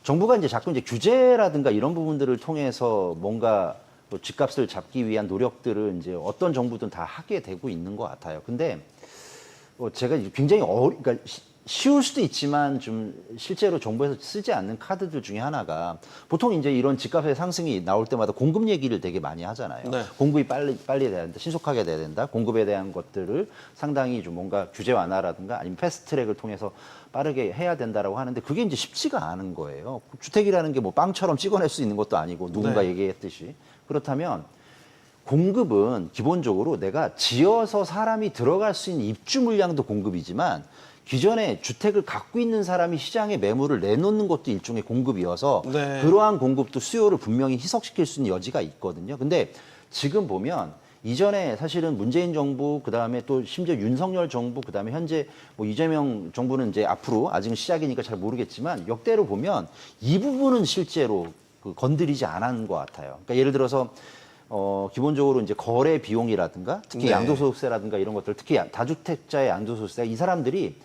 정부가 이제 자꾸 이제 규제라든가 이런 부분들을 통해서 뭔가 또 집값을 잡기 위한 노력들을 이제 어떤 정부든 다 하게 되고 있는 것 같아요. 근데 제가 굉장히 그러니까 쉬울 수도 있지만 좀 실제로 정부에서 쓰지 않는 카드들 중에 하나가 보통 이제 이런 집값의 상승이 나올 때마다 공급 얘기를 되게 많이 하잖아요. 네. 공급이 빨리 돼야 된다, 신속하게 돼야 된다. 공급에 대한 것들을 상당히 좀 뭔가 규제 완화라든가 아니면 패스트트랙을 통해서 빠르게 해야 된다라고 하는데 그게 이제 쉽지가 않은 거예요. 주택이라는 게 뭐 빵처럼 찍어낼 수 있는 것도 아니고 누군가 네. 얘기했듯이 그렇다면. 공급은 기본적으로 내가 지어서 사람이 들어갈 수 있는 입주 물량도 공급이지만 기존에 주택을 갖고 있는 사람이 시장에 매물을 내놓는 것도 일종의 공급이어서 네. 그러한 공급도 수요를 분명히 희석시킬 수 있는 여지가 있거든요. 근데 지금 보면 이전에 사실은 문재인 정부 그다음에 또 심지어 윤석열 정부 그다음에 현재 뭐 이재명 정부는 이제 앞으로 아직은 시작이니까 잘 모르겠지만 역대로 보면 이 부분은 실제로 건드리지 않은 것 같아요. 그러니까 예를 들어서 기본적으로 이제 거래 비용이라든가 특히 네. 양도소득세라든가 이런 것들 특히 다주택자의 양도소득세 이 사람들이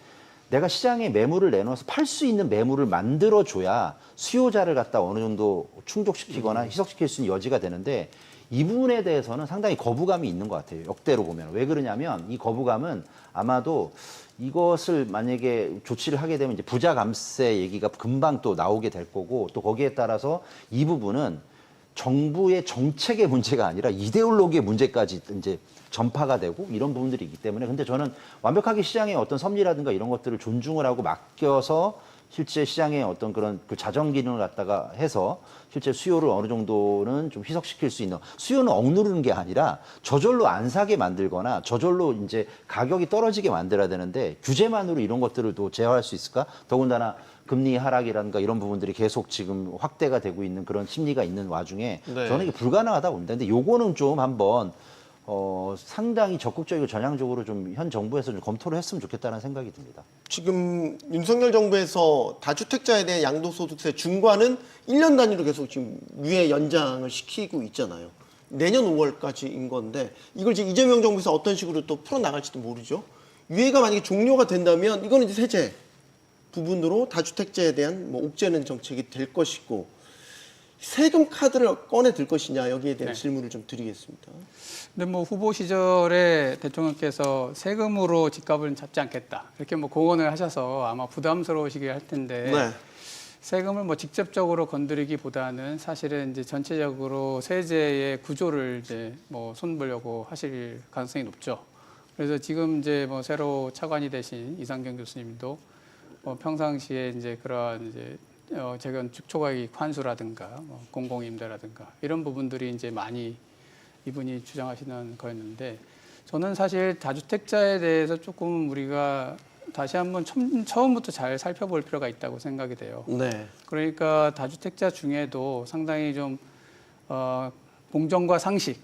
내가 시장에 매물을 내놓아서 팔 수 있는 매물을 만들어줘야 수요자를 갖다 어느 정도 충족시키거나 희석시킬 수 있는 여지가 되는데 이 부분에 대해서는 상당히 거부감이 있는 것 같아요. 역대로 보면. 왜 그러냐면 이 거부감은 아마도 이것을 만약에 조치를 하게 되면 이제 부자 감세 얘기가 금방 또 나오게 될 거고 또 거기에 따라서 이 부분은 정부의 정책의 문제가 아니라 이데올로기의 문제까지 이제 전파가 되고 이런 부분들이 있기 때문에 근데 저는 완벽하게 시장의 어떤 섭리라든가 이런 것들을 존중을 하고 맡겨서 실제 시장의 어떤 그런 그 자정 기능을 갖다가 해서 실제 수요를 어느 정도는 좀 희석시킬 수 있는 수요는 억누르는 게 아니라 저절로 안 사게 만들거나 저절로 이제 가격이 떨어지게 만들어야 되는데 규제만으로 이런 것들을 또 제어할 수 있을까? 더군다나 금리 하락이라든가 이런 부분들이 계속 지금 확대가 되고 있는 그런 심리가 있는 와중에 네. 저는 이게 불가능하다고 봅니다. 근데 요거는 좀 한번 상당히 적극적이고 전향적으로 좀 현 정부에서 좀 검토를 했으면 좋겠다는 생각이 듭니다. 지금 윤석열 정부에서 다주택자에 대한 양도소득세 중과는 1년 단위로 계속 지금 유예 연장을 시키고 있잖아요. 내년 5월까지인 건데 이걸 이제 이재명 정부에서 어떤 식으로 또 풀어나갈지도 모르죠. 유예가 만약에 종료가 된다면 이거는 이제 세제 부분으로 다주택자에 대한 뭐 옥죄는 정책이 될 것이고 세금 카드를 꺼내 들 것이냐 여기에 대한 네. 질문을 좀 드리겠습니다. 근데 뭐 후보 시절에 대통령께서 세금으로 집값을 잡지 않겠다 이렇게 뭐 공언을 하셔서 아마 부담스러우시게 할 텐데 네. 세금을 뭐 직접적으로 건드리기보다는 사실은 이제 전체적으로 세제의 구조를 이제 뭐 손보려고 하실 가능성이 높죠. 그래서 지금 이제 뭐 새로 차관이 되신 이상경 교수님도 뭐 평상시에 이제 그러한 이제 재건 축초과이익 환수라든가 뭐 공공임대라든가 이런 부분들이 이제 많이 이분이 주장하시는 거였는데 저는 사실 다주택자에 대해서 조금 우리가 다시 한번 처음부터 잘 살펴볼 필요가 있다고 생각이 돼요. 네. 그러니까 다주택자 중에도 상당히 좀 공정과 상식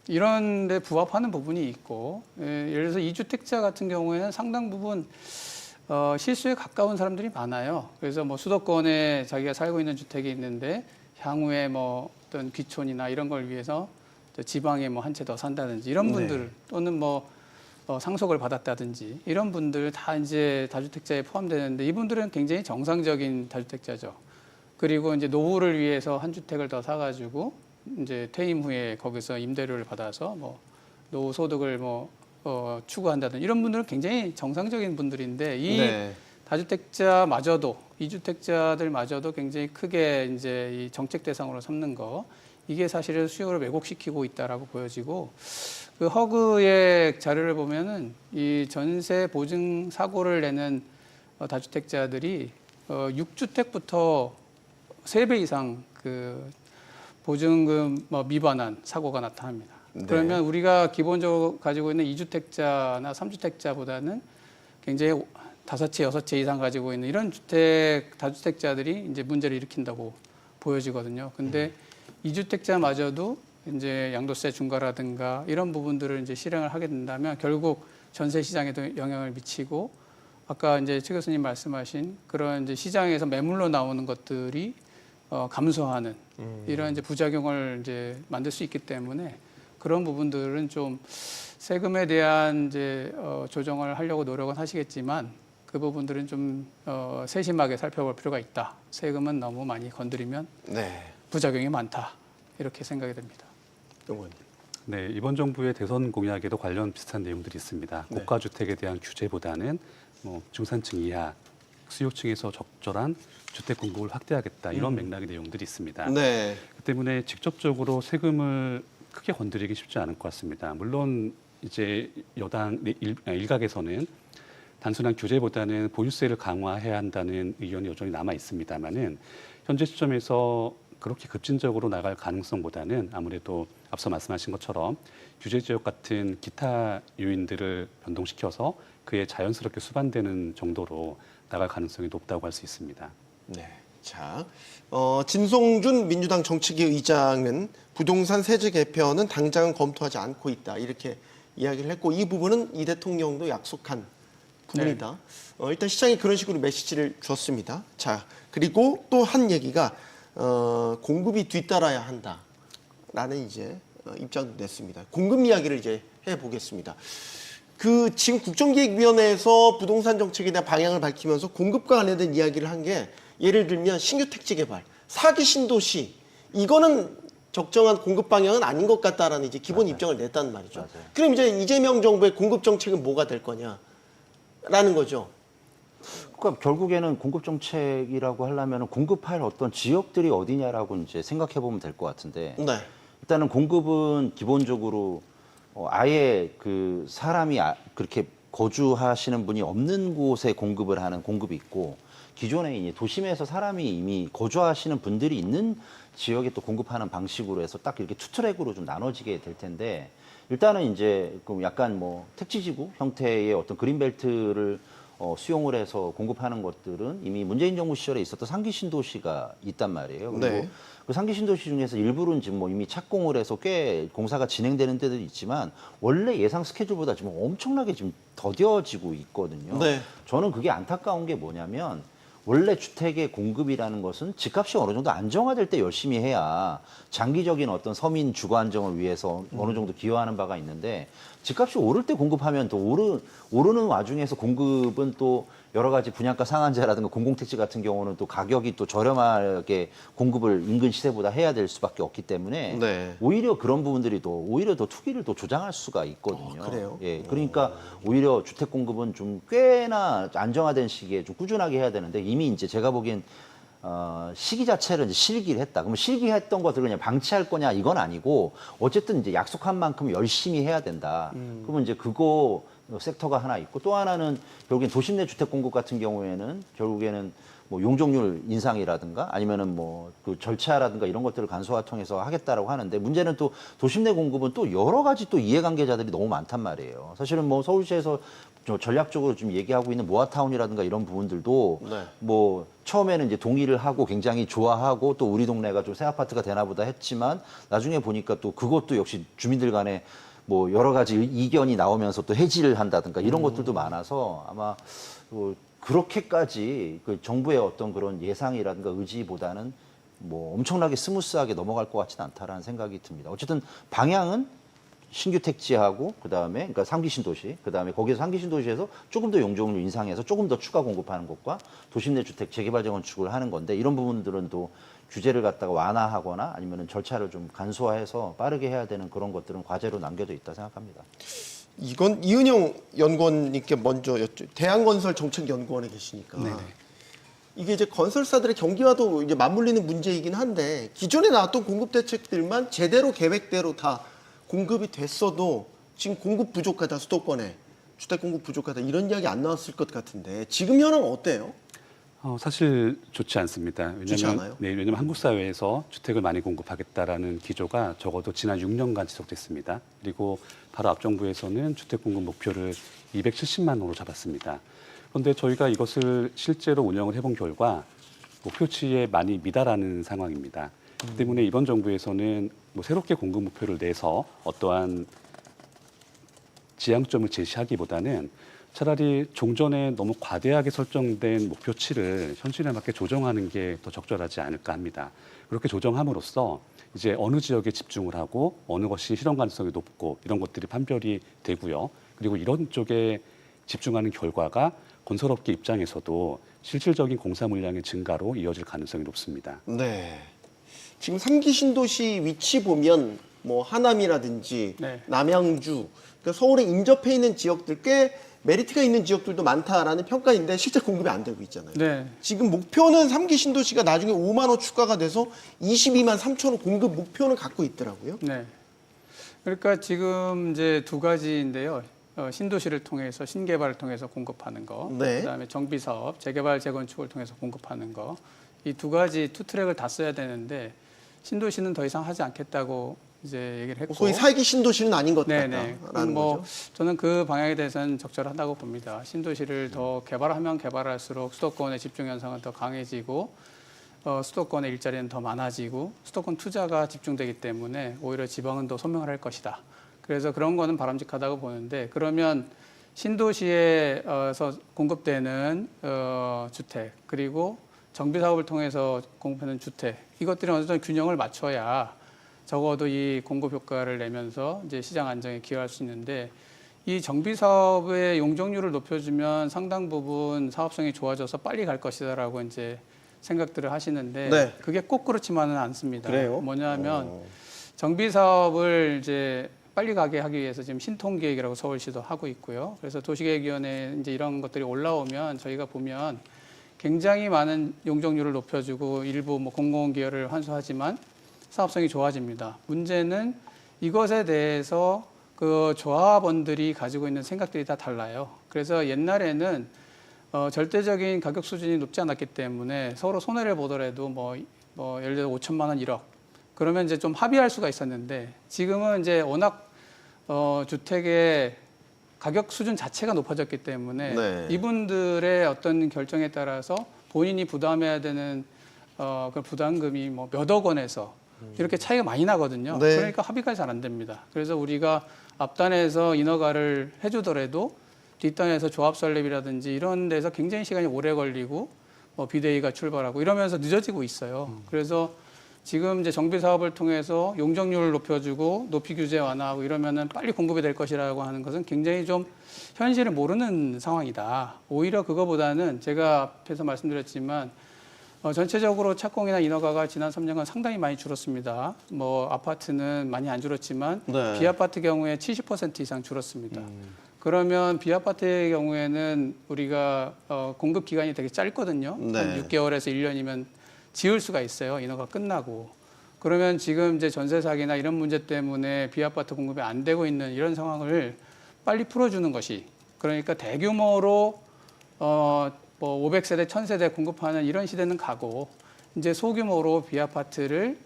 이런 데 부합하는 부분이 있고 예를 들어서 2주택자 같은 경우에는 상당 부분 실수에 가까운 사람들이 많아요. 그래서 뭐 수도권에 자기가 살고 있는 주택이 있는데 향후에 뭐 어떤 귀촌이나 이런 걸 위해서 지방에 뭐 한 채 더 산다든지 이런 분들 네. 또는 뭐 상속을 받았다든지 이런 분들 다 이제 다주택자에 포함되는데 이분들은 굉장히 정상적인 다주택자죠. 그리고 이제 노후를 위해서 한 주택을 더 사가지고 이제 퇴임 후에 거기서 임대료를 받아서 뭐 노후 소득을 뭐 추구한다든 이런 분들은 굉장히 정상적인 분들인데 이 네. 다주택자마저도 이주택자들마저도 굉장히 크게 이제 이 정책 대상으로 삼는 거 이게 사실은 수요를 왜곡시키고 있다라고 보여지고 그 허그의 자료를 보면은 이 전세 보증 사고를 내는 다주택자들이 6주택부터 3배 이상 그 보증금 미반환 사고가 나타납니다. 네. 그러면 우리가 기본적으로 가지고 있는 2주택자나 3주택자보다는 굉장히 5채, 6채 이상 가지고 있는 이런 다주택자들이 이제 문제를 일으킨다고 보여지거든요. 근데 2주택자마저도 이제 양도세 중과라든가 이런 부분들을 이제 실행을 하게 된다면 결국 전세 시장에도 영향을 미치고 아까 이제 최 교수님 말씀하신 그런 이제 시장에서 매물로 나오는 것들이 감소하는 이런 이제 부작용을 이제 만들 수 있기 때문에 그런 부분들은 좀 세금에 대한 이제 조정을 하려고 노력은 하시겠지만 그 부분들은 좀 세심하게 살펴볼 필요가 있다. 세금은 너무 많이 건드리면 네. 부작용이 많다. 이렇게 생각이 됩니다. 의원님. 네, 이번 정부의 대선 공약에도 관련 비슷한 내용들이 있습니다. 네. 고가 주택에 대한 규제보다는 뭐 중산층 이하, 수요층에서 적절한 주택 공급을 확대하겠다 이런 맥락의 내용들이 있습니다. 네. 그 때문에 직접적으로 세금을 크게 건드리기 쉽지 않을 것 같습니다. 물론 이제 여당 일각에서는 단순한 규제보다는 보유세를 강화해야 한다는 의견이 여전히 남아 있습니다만은 현재 시점에서 그렇게 급진적으로 나갈 가능성보다는 아무래도 앞서 말씀하신 것처럼 규제 지역 같은 기타 요인들을 변동시켜서 그에 자연스럽게 수반되는 정도로 나갈 가능성이 높다고 할 수 있습니다. 네. 자, 진송준 민주당 정책위 의장은 부동산 세제 개편은 당장은 검토하지 않고 있다. 이렇게 이야기를 했고 이 부분은 이 대통령도 약속한 부분이다. 일단 시장이 그런 식으로 메시지를 줬습니다. 자, 그리고 또 한 얘기가 공급이 뒤따라야 한다라는 이제 입장도 냈습니다. 공급 이야기를 이제 해보겠습니다. 그 지금 국정기획위원회에서 부동산 정책에 대한 방향을 밝히면서 공급과 관련된 이야기를 한 게 예를 들면 신규 택지 개발, 사기 신도시 이거는 적정한 공급 방향은 아닌 것 같다라는 이제 기본 맞아요. 입장을 냈단 말이죠. 맞아요. 그럼 이제 이재명 정부의 공급 정책은 뭐가 될 거냐라는 거죠. 그러니까 결국에는 공급 정책이라고 하려면 공급할 어떤 지역들이 어디냐라고 이제 생각해 보면 될 것 같은데 네. 일단은 공급은 기본적으로 아예 그 사람이 그렇게 거주하시는 분이 없는 곳에 공급을 하는 공급이 있고 기존에 이제 도심에서 사람이 이미 거주하시는 분들이 있는 지역에 또 공급하는 방식으로 해서 딱 이렇게 투 트랙으로 좀 나눠지게 될 텐데 일단은 이제 그 약간 뭐 택지지구 형태의 어떤 그린벨트를 수용을 해서 공급하는 것들은 이미 문재인 정부 시절에 있었던 상기 신도시가 있단 말이에요. 그리고 네. 그 상기 신도시 중에서 일부는 지금 뭐 이미 착공을 해서 꽤 공사가 진행되는 데들이 있지만 원래 예상 스케줄보다 지금 엄청나게 지금 더뎌지고 있거든요. 네. 저는 그게 안타까운 게 뭐냐면 원래 주택의 공급이라는 것은 집값이 어느 정도 안정화될 때 열심히 해야 장기적인 어떤 서민 주거 안정을 위해서 어느 정도 기여하는 바가 있는데 집값이 오를 때 공급하면 또 오르는 와중에서 공급은 또 여러 가지 분양가 상한제라든가 공공택지 같은 경우는 또 가격이 또 저렴하게 공급을 인근 시세보다 해야 될 수밖에 없기 때문에 네. 오히려 그런 부분들이 오히려 더 투기를 또 조장할 수가 있거든요. 그래요? 예, 그러니까 오히려 주택 공급은 좀 꽤나 안정화된 시기에 좀 꾸준하게 해야 되는데 이미 이제 제가 보기엔 시기 자체를 이제 실기를 했다. 그러면 실기했던 것들을 그냥 방치할 거냐 이건 아니고 어쨌든 이제 약속한 만큼 열심히 해야 된다. 그러면 이제 그거 섹터가 하나 있고 또 하나는 결국엔 도심 내 주택 공급 같은 경우에는 결국에는 뭐 용적률 인상이라든가 아니면은 뭐 그 절차라든가 이런 것들을 간소화 통해서 하겠다라고 하는데 문제는 또 도심 내 공급은 또 여러 가지 또 이해관계자들이 너무 많단 말이에요. 사실은 뭐 서울시에서 전략적으로 좀 얘기하고 있는 모아타운이라든가 이런 부분들도 네. 뭐 처음에는 이제 동의를 하고 굉장히 좋아하고 또 우리 동네가 좀 새 아파트가 되나 보다 했지만 나중에 보니까 또 그것도 역시 주민들 간에 뭐 여러 가지 이견이 나오면서 또 해지를 한다든가 이런 것들도 많아서 아마 그렇게까지 그 정부의 어떤 그런 예상이라든가 의지보다는 뭐 엄청나게 스무스하게 넘어갈 것 같지는 않다라는 생각이 듭니다. 어쨌든 방향은 신규 택지하고 그다음에 그러니까 상기 신도시 그다음에 거기서 상기 신도시에서 조금 더 용적률 인상해서 조금 더 추가 공급하는 것과 도심 내 주택 재개발 재건축을 하는 건데 이런 부분들은 또 규제를 갖다가 완화하거나 아니면은 절차를 좀 간소화해서 빠르게 해야 되는 그런 것들은 과제로 남겨져 있다 생각합니다. 이건 이은영 연구원님께 먼저 대한건설 정책연구원에 계시니까 이게 이제 건설사들의 경기와도 이제 맞물리는 문제이긴 한데 기존에 나왔던 공급 대책들만 제대로 계획대로 다 공급이 됐어도 지금 공급 부족하다 수도권에 주택 공급 부족하다 이런 이야기 안 나왔을 것 같은데 지금 현황 어때요? 사실 좋지 않습니다. 좋지 않아요? 왜냐하면 한국 사회에서 주택을 많이 공급하겠다라는 기조가 적어도 지난 6년간 지속됐습니다. 그리고 바로 앞 정부에서는 주택 공급 목표를 270만 호로 잡았습니다. 그런데 저희가 이것을 실제로 운영을 해본 결과 목표치에 많이 미달하는 상황입니다. 때문에 이번 정부에서는 뭐 새롭게 공급 목표를 내서 어떠한 지향점을 제시하기보다는 차라리 종전에 너무 과대하게 설정된 목표치를 현실에 맞게 조정하는 게 더 적절하지 않을까 합니다. 그렇게 조정함으로써 이제 어느 지역에 집중을 하고 어느 것이 실현 가능성이 높고 이런 것들이 판별이 되고요. 그리고 이런 쪽에 집중하는 결과가 건설업계 입장에서도 실질적인 공사 물량의 증가로 이어질 가능성이 높습니다. 네. 지금 3기 신도시 위치 보면 뭐 하남이라든지 네. 남양주, 그러니까 서울에 인접해 있는 지역들 꽤 메리트가 있는 지역들도 많다라는 평가인데 실제 공급이 안 되고 있잖아요. 네. 지금 목표는 3기 신도시가 나중에 5만 호 추가가 돼서 22만 3천 호 공급 목표는 갖고 있더라고요. 네. 그러니까 지금 이제 두 가지인데요. 신도시를 통해서 신개발을 통해서 공급하는 거, 네. 그다음에 정비 사업, 재개발 재건축을 통해서 공급하는 거, 이 두 가지 투 트랙을 다 써야 되는데 신도시는 더 이상 하지 않겠다고 이제 얘기를 했고, 소위 4기 신도시는 아닌 것 네네. 같다라는 뭐 거죠. 저는 그 방향에 대해서는 적절하다고 봅니다. 신도시를 더 개발하면 개발할수록 수도권의 집중 현상은 더 강해지고 수도권의 일자리는 더 많아지고 수도권 투자가 집중되기 때문에 오히려 지방은 더 소명을 할 것이다. 그래서 그런 거는 바람직하다고 보는데 그러면 신도시에서 공급되는 주택 그리고 정비 사업을 통해서 공급하는 주택 이것들이 어느 정도 균형을 맞춰야 적어도 이 공급 효과를 내면서 이제 시장 안정에 기여할 수 있는데 이 정비 사업의 용적률을 높여주면 상당 부분 사업성이 좋아져서 빨리 갈 것이다라고 이제 생각들을 하시는데 네. 그게 꼭 그렇지만은 않습니다. 그래요? 뭐냐면 정비 사업을 이제 빨리 가게 하기 위해서 지금 신통기획이라고 서울시도 하고 있고요. 그래서 도시계획위원회 이제 이런 것들이 올라오면 저희가 보면 굉장히 많은 용적률을 높여주고 일부 뭐 공공은 기여를 환수하지만 사업성이 좋아집니다. 문제는 이것에 대해서 그 조합원들이 가지고 있는 생각들이 다 달라요. 그래서 옛날에는 절대적인 가격 수준이 높지 않았기 때문에 서로 손해를 보더라도 뭐 예를 들어 5천만 원, 1억 그러면 이제 좀 합의할 수가 있었는데 지금은 이제 워낙 주택의 가격 수준 자체가 높아졌기 때문에 네. 이분들의 어떤 결정에 따라서 본인이 부담해야 되는 그 부담금이 뭐 몇억 원에서 이렇게 차이가 많이 나거든요. 네. 그러니까 합의가 잘 안 됩니다. 그래서 우리가 앞단에서 인허가를 해주더라도 뒷단에서 조합 설립이라든지 이런 데서 굉장히 시간이 오래 걸리고 뭐 비대위가 출발하고 이러면서 늦어지고 있어요. 그래서 지금 이제 정비 사업을 통해서 용적률을 높여주고 높이 규제 완화하고 이러면은 빨리 공급이 될 것이라고 하는 것은 굉장히 좀 현실을 모르는 상황이다. 오히려 그거보다는 제가 앞에서 말씀드렸지만 전체적으로 착공이나 인허가가 지난 3년간 상당히 많이 줄었습니다. 뭐 아파트는 많이 안 줄었지만 네. 비아파트 경우에 70% 이상 줄었습니다. 그러면 비아파트의 경우에는 우리가 공급 기간이 되게 짧거든요. 네. 한 6개월에서 1년이면 지을 수가 있어요. 인허가 끝나고. 그러면 지금 이제 전세 사기나 이런 문제 때문에 비아파트 공급이 안 되고 있는 이런 상황을 빨리 풀어주는 것이 그러니까 대규모로 뭐 500세대, 1000세대 공급하는 이런 시대는 가고 이제 소규모로 비아파트를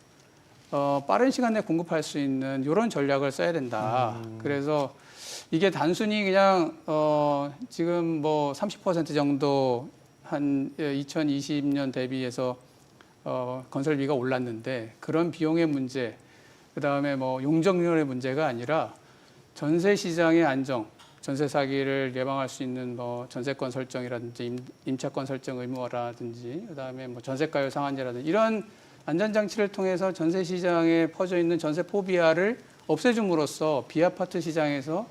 빠른 시간 내에 공급할 수 있는 이런 전략을 써야 된다. 그래서 이게 단순히 그냥 지금 뭐 30% 정도 한 2020년 대비해서 건설비가 올랐는데 그런 비용의 문제, 그다음에 뭐 용적률의 문제가 아니라 전세 시장의 안정, 전세 사기를 예방할 수 있는 뭐 전세권 설정이라든지 임차권 설정 의무화라든지 그다음에 뭐 전세가율 상한제라든지 이런 안전장치를 통해서 전세 시장에 퍼져 있는 전세 포비아를 없애줌으로써 비아파트 시장에서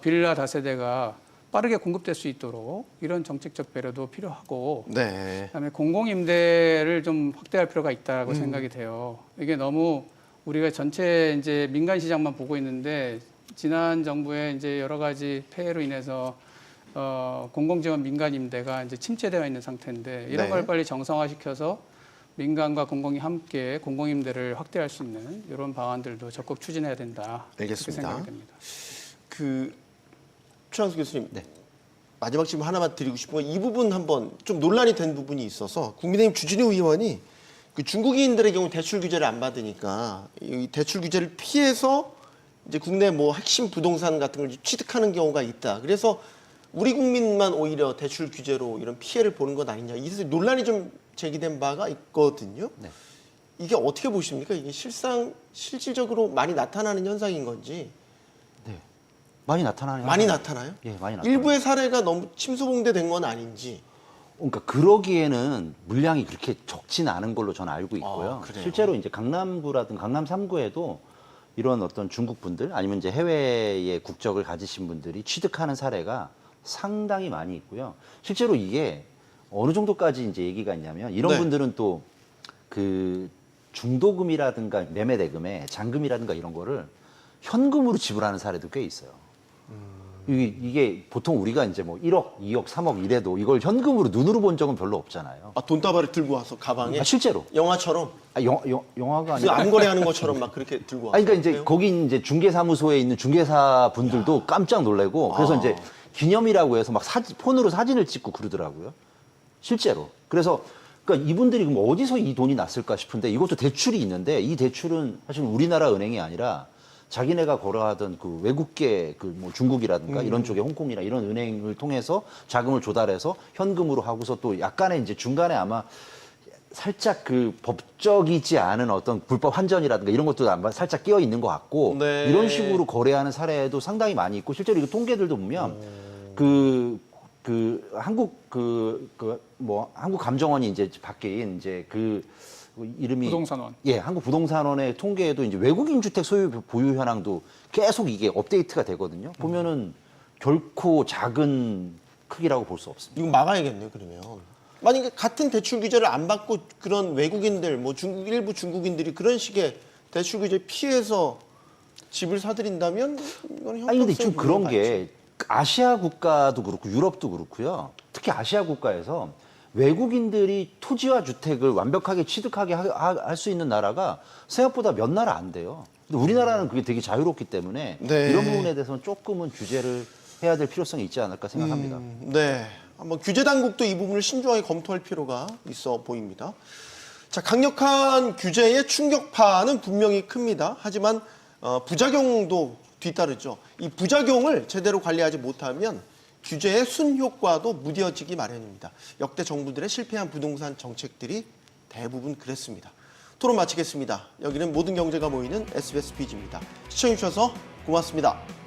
빌라 다세대가 빠르게 공급될 수 있도록 이런 정책적 배려도 필요하고 네. 그다음에 공공임대를 좀 확대할 필요가 있다고 생각이 돼요. 이게 너무 우리가 전체 이제 민간 시장만 보고 있는데 지난 정부의 이제 여러 가지 폐해로 인해서 공공지원 민간 임대가 이제 침체되어 있는 상태인데 이런 네. 걸 빨리 정상화시켜서 민간과 공공이 함께 공공임대를 확대할 수 있는 이런 방안들도 적극 추진해야 된다. 알겠습니다. 이렇게 생각이 됩니다. 최한수 교수님, 네. 마지막 질문 하나만 드리고 싶은 건 이 부분 한번 좀 논란이 된 부분이 있어서 국민의힘 주진우 의원이 그 중국인들의 경우 대출 규제를 안 받으니까 이 대출 규제를 피해서 이제 국내 뭐 핵심 부동산 같은 걸 취득하는 경우가 있다. 그래서 우리 국민만 오히려 대출 규제로 이런 피해를 보는 것 아니냐. 이래서 논란이 좀 제기된 바가 있거든요. 네. 이게 어떻게 보십니까? 이게 실질적으로 많이 나타나는 현상인 건지. 네. 많이 나타나요. 많이 나타나요? 예, 많이 나타나요. 일부의 사례가 너무 침수봉대된 건 아닌지. 그러니까 그러기에는 물량이 그렇게 적진 않은 걸로 저는 알고 있고요. 그래요? 실제로 이제 강남구라든 강남 3구에도 이런 어떤 중국 분들 아니면 이제 해외의 국적을 가지신 분들이 취득하는 사례가 상당히 많이 있고요. 실제로 이게 어느 정도까지 이제 얘기가 있냐면 이런 네. 분들은 또 그 중도금이라든가 매매대금에 잔금이라든가 이런 거를 현금으로 지불하는 사례도 꽤 있어요. 이게 보통 우리가 이제 뭐 1억, 2억, 3억 이래도 이걸 현금으로 눈으로 본 적은 별로 없잖아요. 아, 돈다발을 들고 와서 가방에 실제로. 영화처럼 영화가 그 아니라. 암거래하는 것처럼 막 그렇게 들고 와서. 아니, 그러니까 이제 거기 이제 중개사무소에 있는 중개사 분들도 깜짝 놀래고 그래서 이제 기념이라고 해서 막 폰으로 사진을 찍고 그러더라고요. 실제로. 그래서 그러니까 이분들이 그럼 어디서 이 돈이 났을까 싶은데 이것도 대출이 있는데 이 대출은 사실 우리나라 은행이 아니라 자기네가 거래하던 그 외국계 그 뭐 중국이라든가 이런 쪽에 홍콩이나 이런 은행을 통해서 자금을 조달해서 현금으로 하고서 또 약간의 이제 중간에 아마 살짝 그 법적이지 않은 어떤 불법 환전이라든가 이런 것도 아마 살짝 끼어 있는 것 같고 네. 이런 식으로 거래하는 사례도 상당히 많이 있고 실제로 이거 통계들도 보면 그 한국 뭐 한국 감정원이 이제 바뀐 이제 그 이름이 부동산원. 예, 한국 부동산원의 통계에도 이제 외국인 주택 소유 보유 현황도 계속 이게 업데이트가 되거든요. 보면은 결코 작은 크기라고 볼 수 없습니다. 이거 막아야겠네요, 그러면. 만약에 같은 대출 규제를 안 받고 그런 외국인들, 뭐 일부 중국인들이 그런 식의 대출 규제 피해서 집을 사들인다면 이건 아니 근데 좀 형평성이 그런 문제가 게 아시아 국가도 그렇고 유럽도 그렇고요. 특히 아시아 국가에서 외국인들이 토지와 주택을 완벽하게 취득하게 할 수 있는 나라가 생각보다 몇 나라 안 돼요. 근데 우리나라는 그게 되게 자유롭기 때문에 네. 이런 부분에 대해서는 조금은 규제를 해야 될 필요성이 있지 않을까 생각합니다. 네. 한번 규제 당국도 이 부분을 신중하게 검토할 필요가 있어 보입니다. 자, 강력한 규제의 충격파는 분명히 큽니다. 하지만 부작용도 뒤따르죠. 이 부작용을 제대로 관리하지 못하면 규제의 순효과도 무뎌지기 마련입니다. 역대 정부들의 실패한 부동산 정책들이 대부분 그랬습니다. 토론 마치겠습니다. 여기는 모든 경제가 모이는 SBS 비즈입니다. 시청해주셔서 고맙습니다.